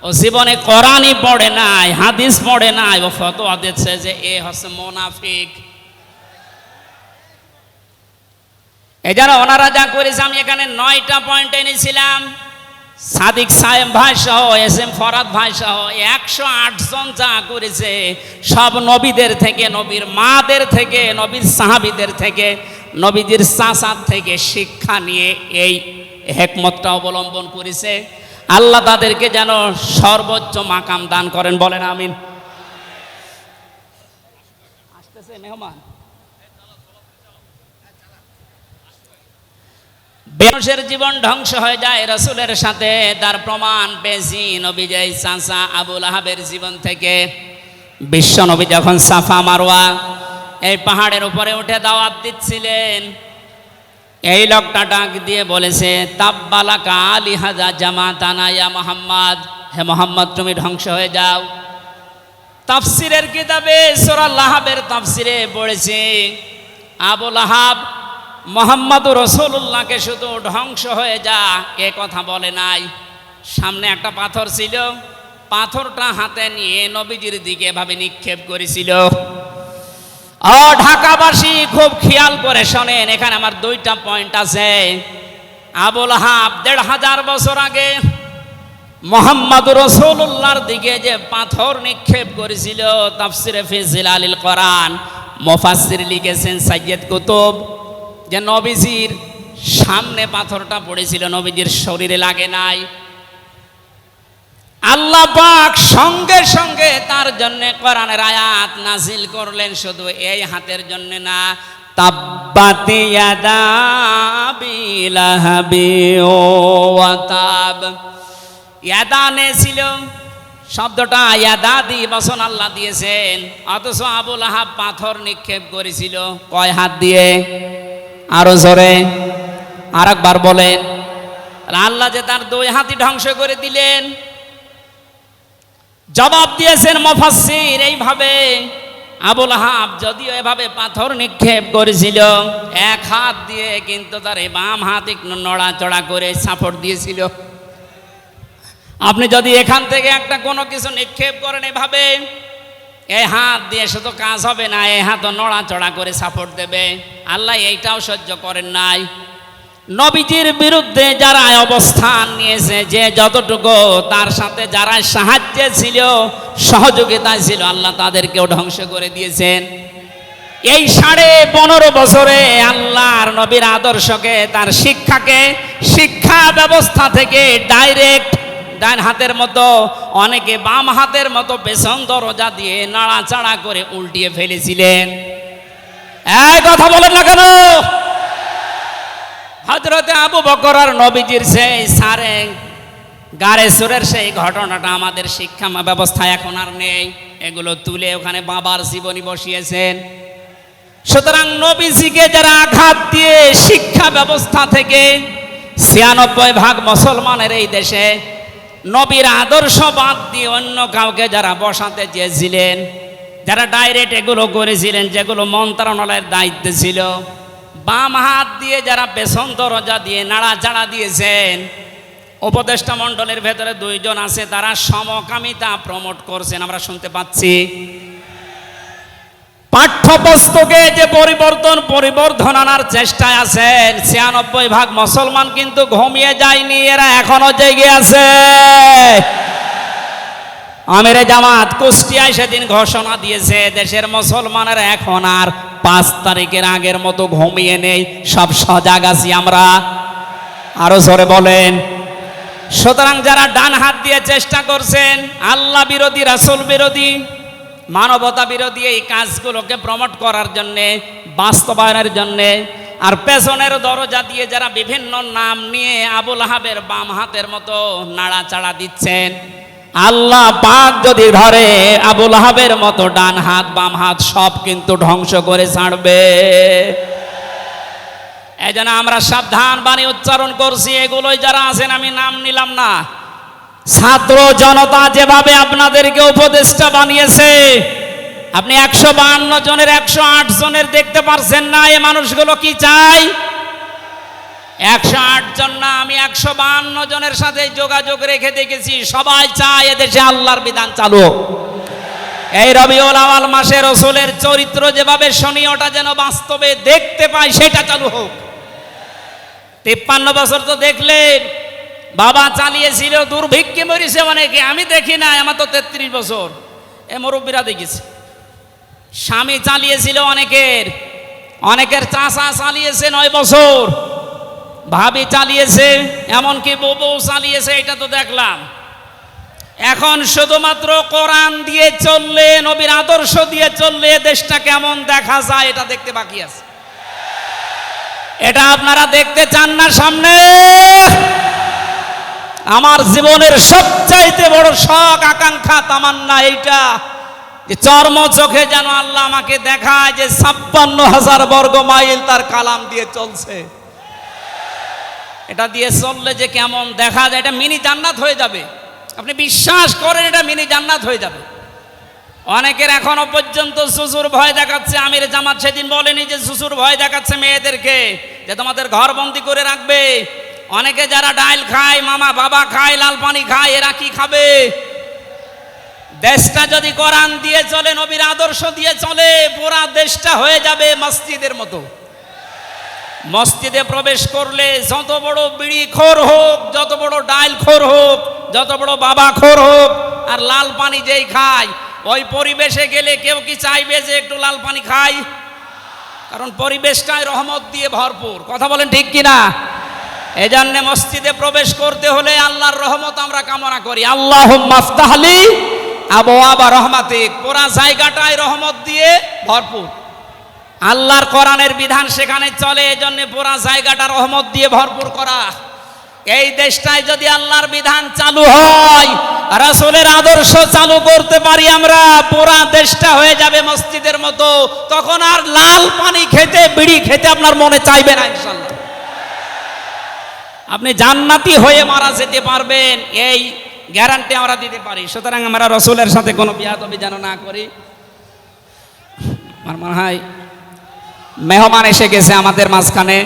ও জীবনে কোরআনই পড়ে নাই, হাদিস পড়ে নাই, ও ফতোয়া দিচ্ছে যে এ হচ্ছে মুনাফিক। এই জন্য ওনারা যা করেছে, আমি এখানে 9টা পয়েন্ট এনেছিলাম। সাদিক সাহেব ভাই সহ, এস.এম. ফরহাদ ভাই সহ 108 জন যা করেছে, সব নবীদের থেকে, নবীর মাদের থেকে, নবীর সাহাবীদের থেকে, নবীজির চাচার থেকে শিক্ষা নিয়ে এই হেকমতটা অবলম্বন করেছে। আল্লাহ তাদেরকে যেন সর্বোচ্চ মাকাম দান করেন। বলেন আমিন। আসতেছে মেহমান। মানুষের জীবন ধ্বংস হয়ে যায় রাসূলের সাথে, তার প্রমাণ পেয়েছি নবীজের চাচা আবু লাহাবের জীবন থেকে। বিশ্ব নবী যখন সাফা মারওয়া এই পাহাড়ের উপরে উঠে দাওয়াত দিচ্ছিলেন, এই লোকটা ডাক দিয়ে বলেছে, তাব্বালাকা আলিহাজা জামাতানা ইয়া মুহাম্মদ, হে মুহাম্মদ তুমি ধ্বংস হয়ে যাও। তাফসিরের কিতাবে সূরা লাহাবের তাফসিরে পড়েছে, আবু লাহাব মুহাম্মদুর রাসূলুল্লাহকে শুধু ধ্বংস হয়ে যা এ কথা বলে নাই। সামনে একটা পাথর ছিল, পাথরটা হাতে নিয়ে নবীজির দিকে এভাবে নিক্ষেপ করেছিল। ও ঢাকাবাসী খুব খেয়াল করে শোনেন, এখানে আমার 2টা পয়েন্ট আছে। আবু লাহাব 1500 বছর আগে মুহাম্মদুর রাসূলুল্লাহর দিকে যে পাথর নিক্ষেপ করেছিল, তাফসিরে ফি জিলালিল কোরআন মুফাসসির লিখেছেন সাইয়্যিদ কুতুব, যে নবীজির সামনে পাথরটা পড়েছিল, নবীজির শরীরে লাগে নাই। আল্লাহ পাক সঙ্গে সঙ্গে তার জন্য কোরআনের আয়াত নাজিল করলেন, শুধু এই হাতের জন্য না, তাব্বাত ইয়াদা আবি লাহাবি ওয়া তাব। ইয়াদানে ছিল শব্দটা, ইয়াদাদি বচন আল্লাহ দিয়েছেন, অথচ আবু লাহাব পাথর নিক্ষেপ করেছিল কয় হাত দিয়ে? আরো জোরে আরেকবার বলেন। আর আল্লাহ যে তার দুই হাতই ধ্বংস করে দিলেন। জবাব দিয়েছেন মুফাসসির এইভাবে, আবুল আহাব যদিও এভাবে পাথর নিক্ষেপ করেছিল, এক হাত দিয়ে কিন্তু তার এই বাম হাত একটু নড়াচড়া করে সাপোর্ট দিয়েছিল। আপনি যদি এখান থেকে একটা কোনো কিছু নিক্ষেপ করেন এভাবে, এই হাত দিয়ে শুধু কাজ হবে না, এই হাতও নড়াচড়া করে সাপোর্ট দেবে। আল্লাহ এইটাও সহ্য করেন নাই। নবীজির বিরুদ্ধে যারা অবস্থান নিয়েছে, যে যতটুকু তার সাথে যারা সাহায্যে ছিল, সহযোগিতায় ছিল, আল্লাহ তাদেরকেও ধ্বংস করে দিয়েছেন। এই 15.5 বছরে আল্লাহর নবীর আদর্শকে, তার শিক্ষাকে, শিক্ষা ব্যবস্থা থেকে ডাইরেক্ট ডান হাতের মতো, অনেকে বাম হাতের মতো পেছন দরজা দিয়ে নাড়াচাড়া করে উল্টিয়ে ফেলেছিলেন। এই কথা বলেন না কেন? হযরতে আবু বকর আর নবীজির সেই সারে গারে সুরের সেই ঘটনাটা আমাদের শিক্ষা ব্যবস্থা এখন আর নেই। এগুলো তুলে ওখানে বাবার জীবনী বসিয়েছেন। সুতরাং নবীজিকে যারা আঘাত দিয়ে শিক্ষা ব্যবস্থা থেকে 96% মুসলমানের এই দেশে নবীর আদর্শ বাদ দিয়ে অন্য কাউকে যারা বসাতে চেয়েছিলেন, যারা ডাইরেক্ট এগুলো করেছিলেন, যেগুলো মন্ত্রণালয়ের দায়িত্বে ছিল, বাম হাত দিয়ে যারা পেছন দরজা দিয়ে নাড়াচাড়া দিয়েছেন, উপদেষ্টা মণ্ডলের ভেতরে 2 জন আছে, তারা সমকামিতা প্রমোট করছেন, আমরা শুনতে পাচ্ছি। পাঠ্যপুস্তকে যে পরিবর্ধন আনার চেষ্টায় আছেন, 96% মুসলমান কিন্তু ঘুমিয়ে যায়নি, এরা এখনো জেগে আছে। আমিরে জামাত কুষ্টিয়ায় সেদিন ঘোষণা দিয়েছে, দেশের মুসলমানেরা এখন আর 5 তারিখের আগের মতো ঘুমিয়ে নেই, সব সজাগ আছি আমরা। আরো জোরে বলেন। সুতরাং যারা ডান হাত দিয়ে চেষ্টা করছেন আল্লাহ বিরোধী, রাসূল বিরোধী, মানবতা বিরোধী এই কাজগুলোকে প্রমোট করার জন্যে, বাস্তবায়নের জন্যে, আর পেছনের দরজা দিয়ে যারা বিভিন্ন নাম নিয়ে আবুল আহাবের বাম হাতের মতো নাড়াচাড়া দিচ্ছেন, আল্লাহ পাক যদি ধরে আবুল আহাবের মতো ডান হাত বাম হাত সব কিন্তু ধ্বংস করে ছাড়বে। এই জন্য আমরা সাবধান বাণী উচ্চারণ করছি। এগুলোই যারা আছেন, আমি নাম নিলাম না, ছাত্র জনতা যেভাবে আপনাদেরকে উপদেষ্টা বানিয়েছে, আপনি 152 জনের 108 জনের দেখতে পারছেন না। এই মানুষগুলো কি চাই? 108 জন না, আমি 152 জনের সাথে যোগাযোগ রেখে দেখেছি, সবাই চায় এদেশে আল্লাহর বিধান চালু হোক। এই রবিউল আউয়াল মাসে রাসূলের চরিত্র যেভাবে শুনি, ওটা যেন বাস্তবে দেখতে পাই, সেটা চালু হোক। 53 বছর তো দেখলেন, বাবা চালিয়েছিল, দুর্ভিক্ষে মরেছে অনেকে, আমি দেখি না, আমার তো 33 বছর, এ মুরব্বীরা দেখেছি। স্বামী চালিয়েছিল অনেকের চাচা চালিয়েছে 9 বছর, ভাবি চালিয়েছে, এমনকি বউ চালিয়েছে, এটা তো দেখলাম। এখন শুধুমাত্র কোরআন দিয়ে চললে, নবীর আদর্শ দিয়ে চললে দেশটা কেমন দেখা যায়, এটা দেখতে বাকি আছে। এটা আপনারা দেখতে চান না সামনে? আমার জীবনের সবচাইতে বড় শখ, আকাঙ্ক্ষা, তামান্না এইটা যে চর্ম চোখে যেন আল্লাহ আমাকে দেখায় যে 56,000 বর্গ মাইল তার কালাম দিয়ে চলছে। এটা দিয়ে চললে যে কেমন দেখা যায়, এটা মিনি জান্নাত হয়ে যাবে। আপনি বিশ্বাস করেন, এটা মিনি জান্নাত হয়ে যাবে। অনেকের এখনো পর্যন্ত শ্বশুর ভয় দেখাচ্ছে। আমির জামাত সেদিন বলেনি যে শ্বশুর ভয় দেখাচ্ছে মেয়েদেরকে যে তোমাদের ঘর বন্দি করে রাখবে। অনেকে যারা ডাইল খায়, মামা বাবা খায়, লাল পানি খায়, এরা কি খাবে? দেশটা যদি কোরআন দিয়ে চলে, নবীর আদর্শ দিয়ে চলে, পুরা দেশটা হয়ে যাবে মসজিদের মতো। মসজিদে প্রবেশ করলে যত বড় বিড়ি খোর হোক, যত বড় ডাইল খোর হোক, যত বড় বাবা খোর হোক, আর লাল পানি যেই খায়, ওই পরিবেশে গেলে কেউ কি চাইবে যে একটু লাল পানি খাই? কারণ পরিবেশটাই রহমত দিয়ে ভরপুর। কথা বলেন ঠিক কিনা? এই জন্য মসজিদে প্রবেশ করতে হলে আল্লাহর রহমত আমরা কামনা করি। আল্লাহুম্মা আফতাহলি আবওয়াবা রহমাতিক। পুরা জায়গাটাই রহমত দিয়ে ভরপুর। আল্লাহর কোরআনের বিধান সেখানে চলে, এই জন্য পুরা জায়গাটা রহমত দিয়ে ভরপুর করা। এই দেশটায় যদি আল্লাহর বিধান চালু হয়, রাসূলের আদর্শ চালু করতে পারি আমরা, পুরা দেশটা হয়ে যাবে মসজিদের মতো। তখন আর লাল পানি খেতে, বিড়ি খেতে আপনার মনে চাইবে না ইনশাআল্লাহ। আপনি জান্নাতি হয়ে মারা যেতে পারবেন, এই গ্যারান্টি আমরা দিতে পারি। সুতরাং আমরা রসুলের সাথে কোনো বিয়াদবি যেন না করি। আমার মনে হয় মেহমান এসে গেছে আমাদের মাঝখানে।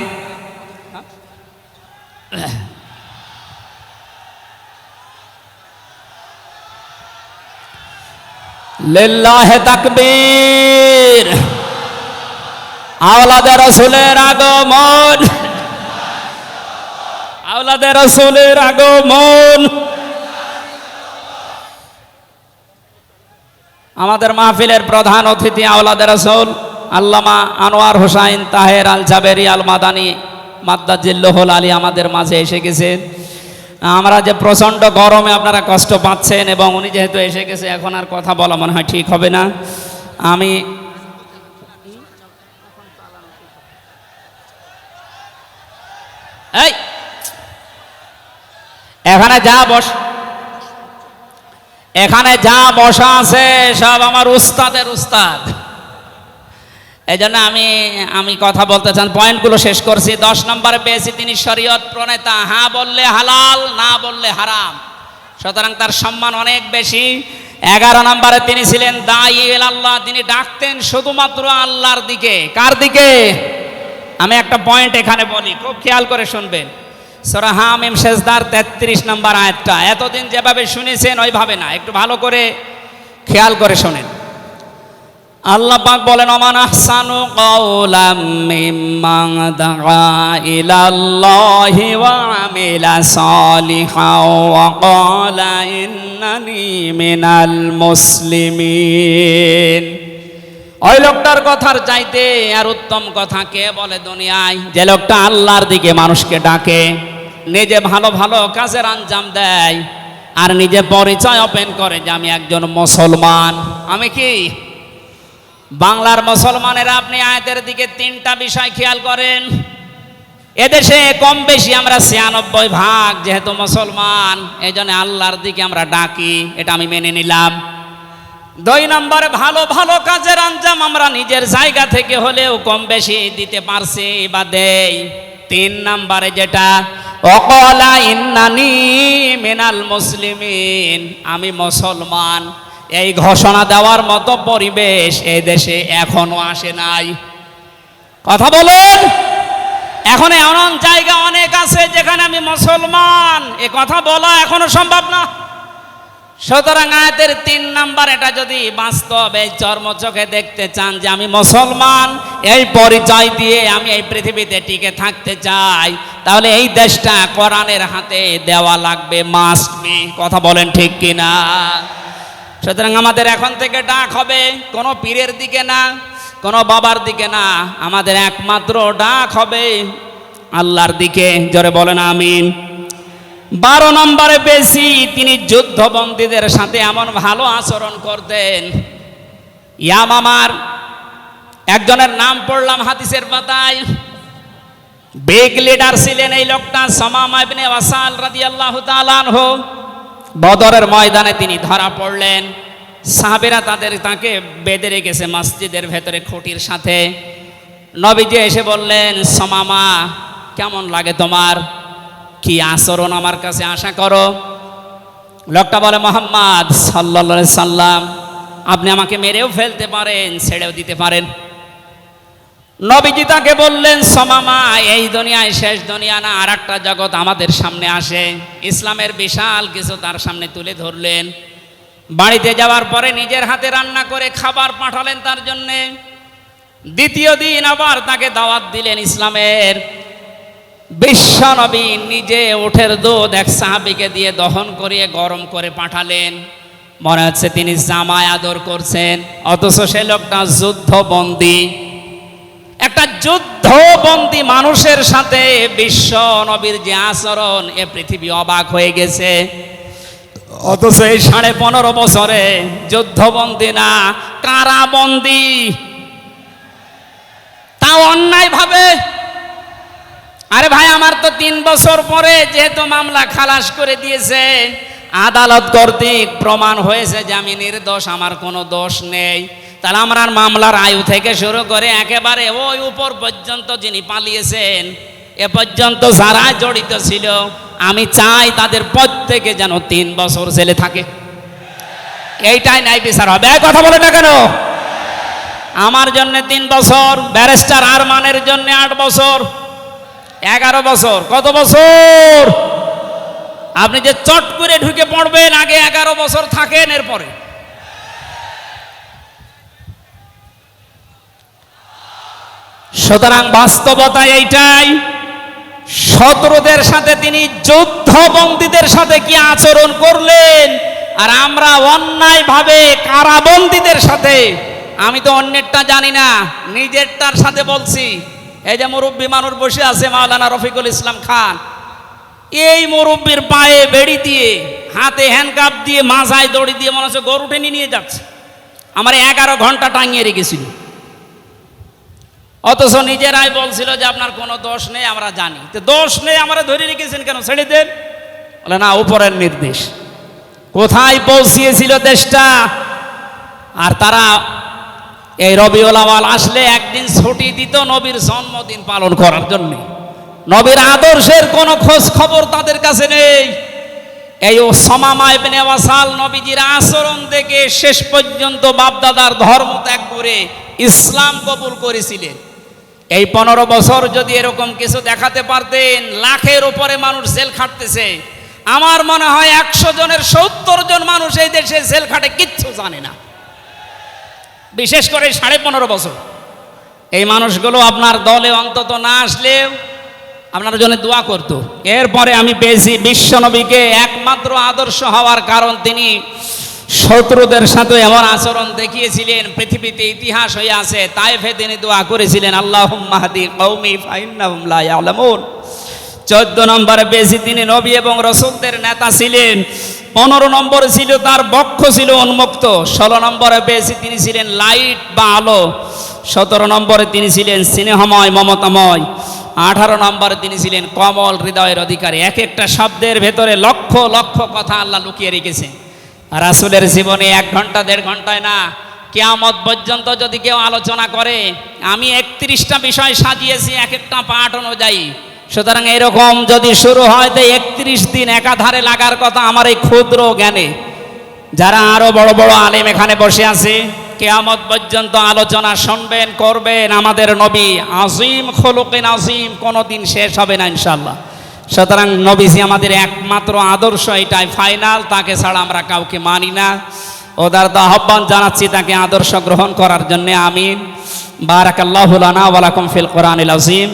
লিল্লাহি তাকবীর। আওলাদে রাসূলের আগমন, আওলাদে রাসূলের আগমন। আমাদের মাহফিলের প্রধান অতিথি আওলাদে রাসূল আল্লামা আনোয়ার হোসাইন তাহের আল জাবেরি আল মাদানী মাদ্দাজিল্লাহুল আলী আমাদের মাঝে এসে গেছেন। আমরা যে প্রচণ্ড গরমে আপনারা কষ্ট পাচ্ছেন, এবং উনি যেহেতু এসে গেছে এখন আর কথা বলা মনে হয় ঠিক হবে না। আমি এই এখানে যা বসা আছে সব আমার উস্তাদের উস্তাদ। এই জন্য আমি কথা বলতে চান, পয়েন্টগুলো শেষ করছি। 10 নম্বরে পেয়েছি তিনি শরীয়ত প্রণেতা, হ্যাঁ বললে হালাল, না বললে হারাম, সুতরাং তার সম্মান অনেক বেশি। 11 নম্বরে তিনি ছিলেন দাঈ ইলাল্লাহ, তিনি ডাকতেন শুধুমাত্র আল্লাহর দিকে। কার দিকে? আমি একটা পয়েন্ট এখানে বলি, খুব খেয়াল করে শুনবেন। সূরা হামিম সেজদার 33 নম্বর আয়াতটা এতদিন যেভাবে শুনেছেন ওইভাবে না, একটু ভালো করে খেয়াল করে শোনেন। আল্লাহ পাক বলেন, ওমান আহসানু কাওলাম মিম্মান দাআ ইলাল্লাহি ওয়া আমিলা সালিহান ওয়া ক্বালা ইন্নানি মিনাল মুসলিমিন। ওই লোকটার কথার চাইতে আর উত্তম কথা কে বলে দুনিয়ায়? যে লোকটা আল্লাহর দিকে মানুষকে ডাকে, নিজে ভালো ভালো কাজের আঞ্জাম দেয়, আর নিজে পরিচয় ওপেন করে যে আমি একজন মুসলমান। আমি কি? বাংলার মুসলমানেরা আপনি আয়াতের দিকে 3টা বিষয় খেয়াল করেন। এদেশে কম বেশি আমরা 96% যেহেতু মুসলমান, এই জন্য আল্লাহর দিকে আমরা ডাকি, এটা আমি মেনে নিলাম। 2 নম্বরে ভালো ভালো কাজের আঞ্জাম আমরা নিজের জায়গা থেকে হলেও কম বেশি দিতে পারছি বা দেই। 3 নম্বরে যেটা ওয়াকালা ইন্নানি মিনাল মুসলিমিন, আমি মুসলমান, এই ঘোষণা দেওয়ার মতো পরিবেশ এই দেশে এখনো আসে নাই। কথা বলেন। এখন এমন জায়গা অনেক আছে যেখানে আমি মুসলমান, এ কথা বলা এখনো সম্ভব না। সুতরাং আয়াতের 3 নাম্বার, এটা যদি বাস্তব এই চর্মচোখে দেখতে চান যে আমি মুসলমান, এই পরিচয় দিয়ে আমি এই পৃথিবীতে টিকে থাকতে চাই, তাহলে এই দেশটা কোরআনের হাতে দেওয়া লাগবে, মাস্ট বি। কথা বলেন ঠিক কিনা? সুতরাং আমাদের এখন থেকে ডাক হবে কোনো পীরের দিকে না, কোনো বাবার দিকে না, আমাদের একমাত্র ডাক হবে আল্লাহর দিকে। জোরে বলেন আমিন। 12 নম্বরে পেয়েছি তিনি যুদ্ধবন্দীদের সাথে এমন ভালো আচরণ করতেন। ইয়ামামার একজনের নাম পড়লাম হাদিসের পাতায়, বিগ লিডার ছিলেন এই লোকটা, সামামা ইবনে ওয়াসাল রাদিয়াল্লাহু তাআলা আনহু। বদরের ময়দানে তিনি ধরা পড়লেন, সাহাবীরা তাকে বেঁধে রেখেছে মসজিদের ভেতরে খুঁটির সাথে। নবীজি এসে বললেন, সামামা কেমন লাগে তোমার, কি আচরণ আমার কাছে আশা করো? লোকটা বলে, মুহাম্মদ সাল্লাল্লাহু আলাইহি সাল্লাম, আপনি আমাকে মেরেও ফেলতে পারেন, ছেড়েও দিতে পারেন। নবীজি তাকে বললেন, সামামা এই দুনিয়ায় শেষ দুনিয়া না, আর একটা জগৎ আমাদের সামনে আসে। ইসলামের বিশাল কিছু তার সামনে তুলে ধরলেন। বাড়িতে যাওয়ার পরে নিজের হাতে রান্না করে খাবার পাঠালেন তার জন্যে। দ্বিতীয় দিন আবার তাকে দাওয়াত দিলেন ইসলামের। বিশ্ব নবী নিজে উটের দুধ এক সাহাবীকে দিয়ে দহন করিয়ে গরম করে পাঠালেন। মনে হচ্ছে তিনি জামায় আদর করছেন, অথচ সে লোকটা যুদ্ধবন্দী। একটা যুদ্ধবন্দী মানুষের সাথে বিশ্ব নবীর যে আচরণ, এ পৃথিবী অবাক হয়ে গেছে। অথচ এই 15.5 বছরে যুদ্ধবন্দী না, কারাবন্দী, তাও অন্যায় ভাবে। আরে ভাই, আমার তো 3 বছর পরে যেহেতু মামলা খালাস করে দিয়েছে, আদালত কর্তৃক প্রমাণ হয়েছে যে আমি নির্দোষ, আমার কোনো দোষ নেই, তাহলে আমার মামলার আয়ু থেকে শুরু করে একেবারে ওই উপর পর্যন্ত যিনি পালিয়েছেন এ পর্যন্ত যারা জড়িত ছিল আমি চাই তাদের প্রত্যেকে যেন 3 বছর জেলে থাকে। এইটাই ন্যায় বিচার হবে। কথা বলে না কেন? আমার জন্য 3 বছর, ব্যারিস্টার আরমানের জন্য 8 বছর, 11 বছর। কত বছর? আপনি যে চট করে ঢুকে পড়বেন, আগে 11 বছর থাকেন, এরপরে সুতরাং বাস্তবতা এইটাই। শত্রুদের সাথে তিনি যুদ্ধবন্দীদের সাথে কি আচরণ করলেন, আর আমরা অন্যায়ভাবে কারাবন্দীদের সাথে, আমি তো অন্যেরটা জানি না, নিজেরটার সাথে বলছি। এই যে মুরব্বী মানুষ বসে আছে মাওলানা রফিকুল ইসলাম খান, এই মুরব্বীর পায়ে বেড়ি দিয়ে, হাতে হ্যান্ডকাপ দিয়ে, মাথায় দড়ি দিয়ে মনে হচ্ছে গরু টেনে নিয়ে যাচ্ছে। আমার 11 ঘন্টা টাঙিয়ে রেখেছিল, অথচ নিজেরাই বলছিল যে আপনার কোনো দোষ নেই, আমরা জানি। তো দোষ নেই, আমরা ধরে রেখেছেন কেন? ছেড়ে দেন। বলে না, উপরের নির্দেশ। কোথায় পৌঁছিয়েছিল দেশটা? আর তারা এই রবিউল আউয়াল আসলে একদিন ছুটি দিত নবীর জন্মদিন পালন করার জন্য। নবীর আদর্শের কোনো খোঁজ খবর তাদের কাছে নেই। এই উসামা ইবনে ওয়াসাল নবীজির আচরণ দেখে শেষ পর্যন্ত বাপদাদার ধর্ম ত্যাগ করে ইসলাম কবুল করেছিলেন। এই 15 বছর যদি এরকম কিছু দেখাতে পারতেন, লাখের উপরে মানুষ জেল খাটতেছে। আমার মনে হয় 100 জনের 70 জন মানুষ এই দেশে জেল খাটে, কিচ্ছু জানে না। বিশেষ করে 15.5 বছর এই মানুষগুলো আপনার দলে অন্তত না আসলেও আপনার জন্য দোয়া করতো। এরপরে আমি পেয়েছি বিশ্বনবীকে একমাত্র আদর্শ হওয়ার কারণ তিনি শত্রুদের সাথে এমন আচরণ দেখিয়েছিলেন, পৃথিবীতে ইতিহাস হয়ে আছে। তায়েফে তিনি দোয়া করেছিলেন, আল্লাহুম্মা হাদি কওমি ফাইন্নাহুম লা ইয়ালামুন। 14 নম্বরে পেয়েছি তিনি নবী এবং রাসূলদের নেতা ছিলেন। 15 নম্বরে ছিল তার বক্ষ ছিল উন্মুক্ত। 16 নম্বরে পেয়েছি তিনি ছিলেন লাইট বা আলো। 17 নম্বরে তিনি ছিলেন স্নেহময়, মমতাময়। 18 নম্বরে তিনি ছিলেন কমল হৃদয়ের অধিকারী। এক একটা শব্দের ভেতরে লক্ষ লক্ষ কথা আল্লাহ লুকিয়ে রেখেছেন। রাসূলের জীবনে 1 ঘন্টা 1.5 ঘন্টায় না, কিয়ামত পর্যন্ত যদি কেউ আলোচনা করে, আমি 31টা বিষয় সাজিয়েছি এক একটা পাঠ অনুযায়ী। সুতরাং এরকম যদি শুরু হয় তো 31 দিন একাধারে লাগার কথা আমার এই ক্ষুদ্র জ্ঞানে। যারা আরো বড় বড় আলেম এখানে বসে আছে, কিয়ামত পর্যন্ত আলোচনা শুনবেন, করবেন। আমাদের নবী আজিম খুলুকিন আজিম, কোনোদিন শেষ হবে না ইনশাআল্লাহ। সুতরাং নবীজি আমাদের একমাত্র আদর্শ, এটাই ফাইনাল। তাকে ছাড়া আমরা কাউকে মানি না। উদারত আহ্বান জানাচ্ছি তাকে আদর্শ গ্রহণ করার জন্য। আমিন। বারাকাল্লাহু লানা ওয়া লাকুম ফিল কোরআনিল আযীম।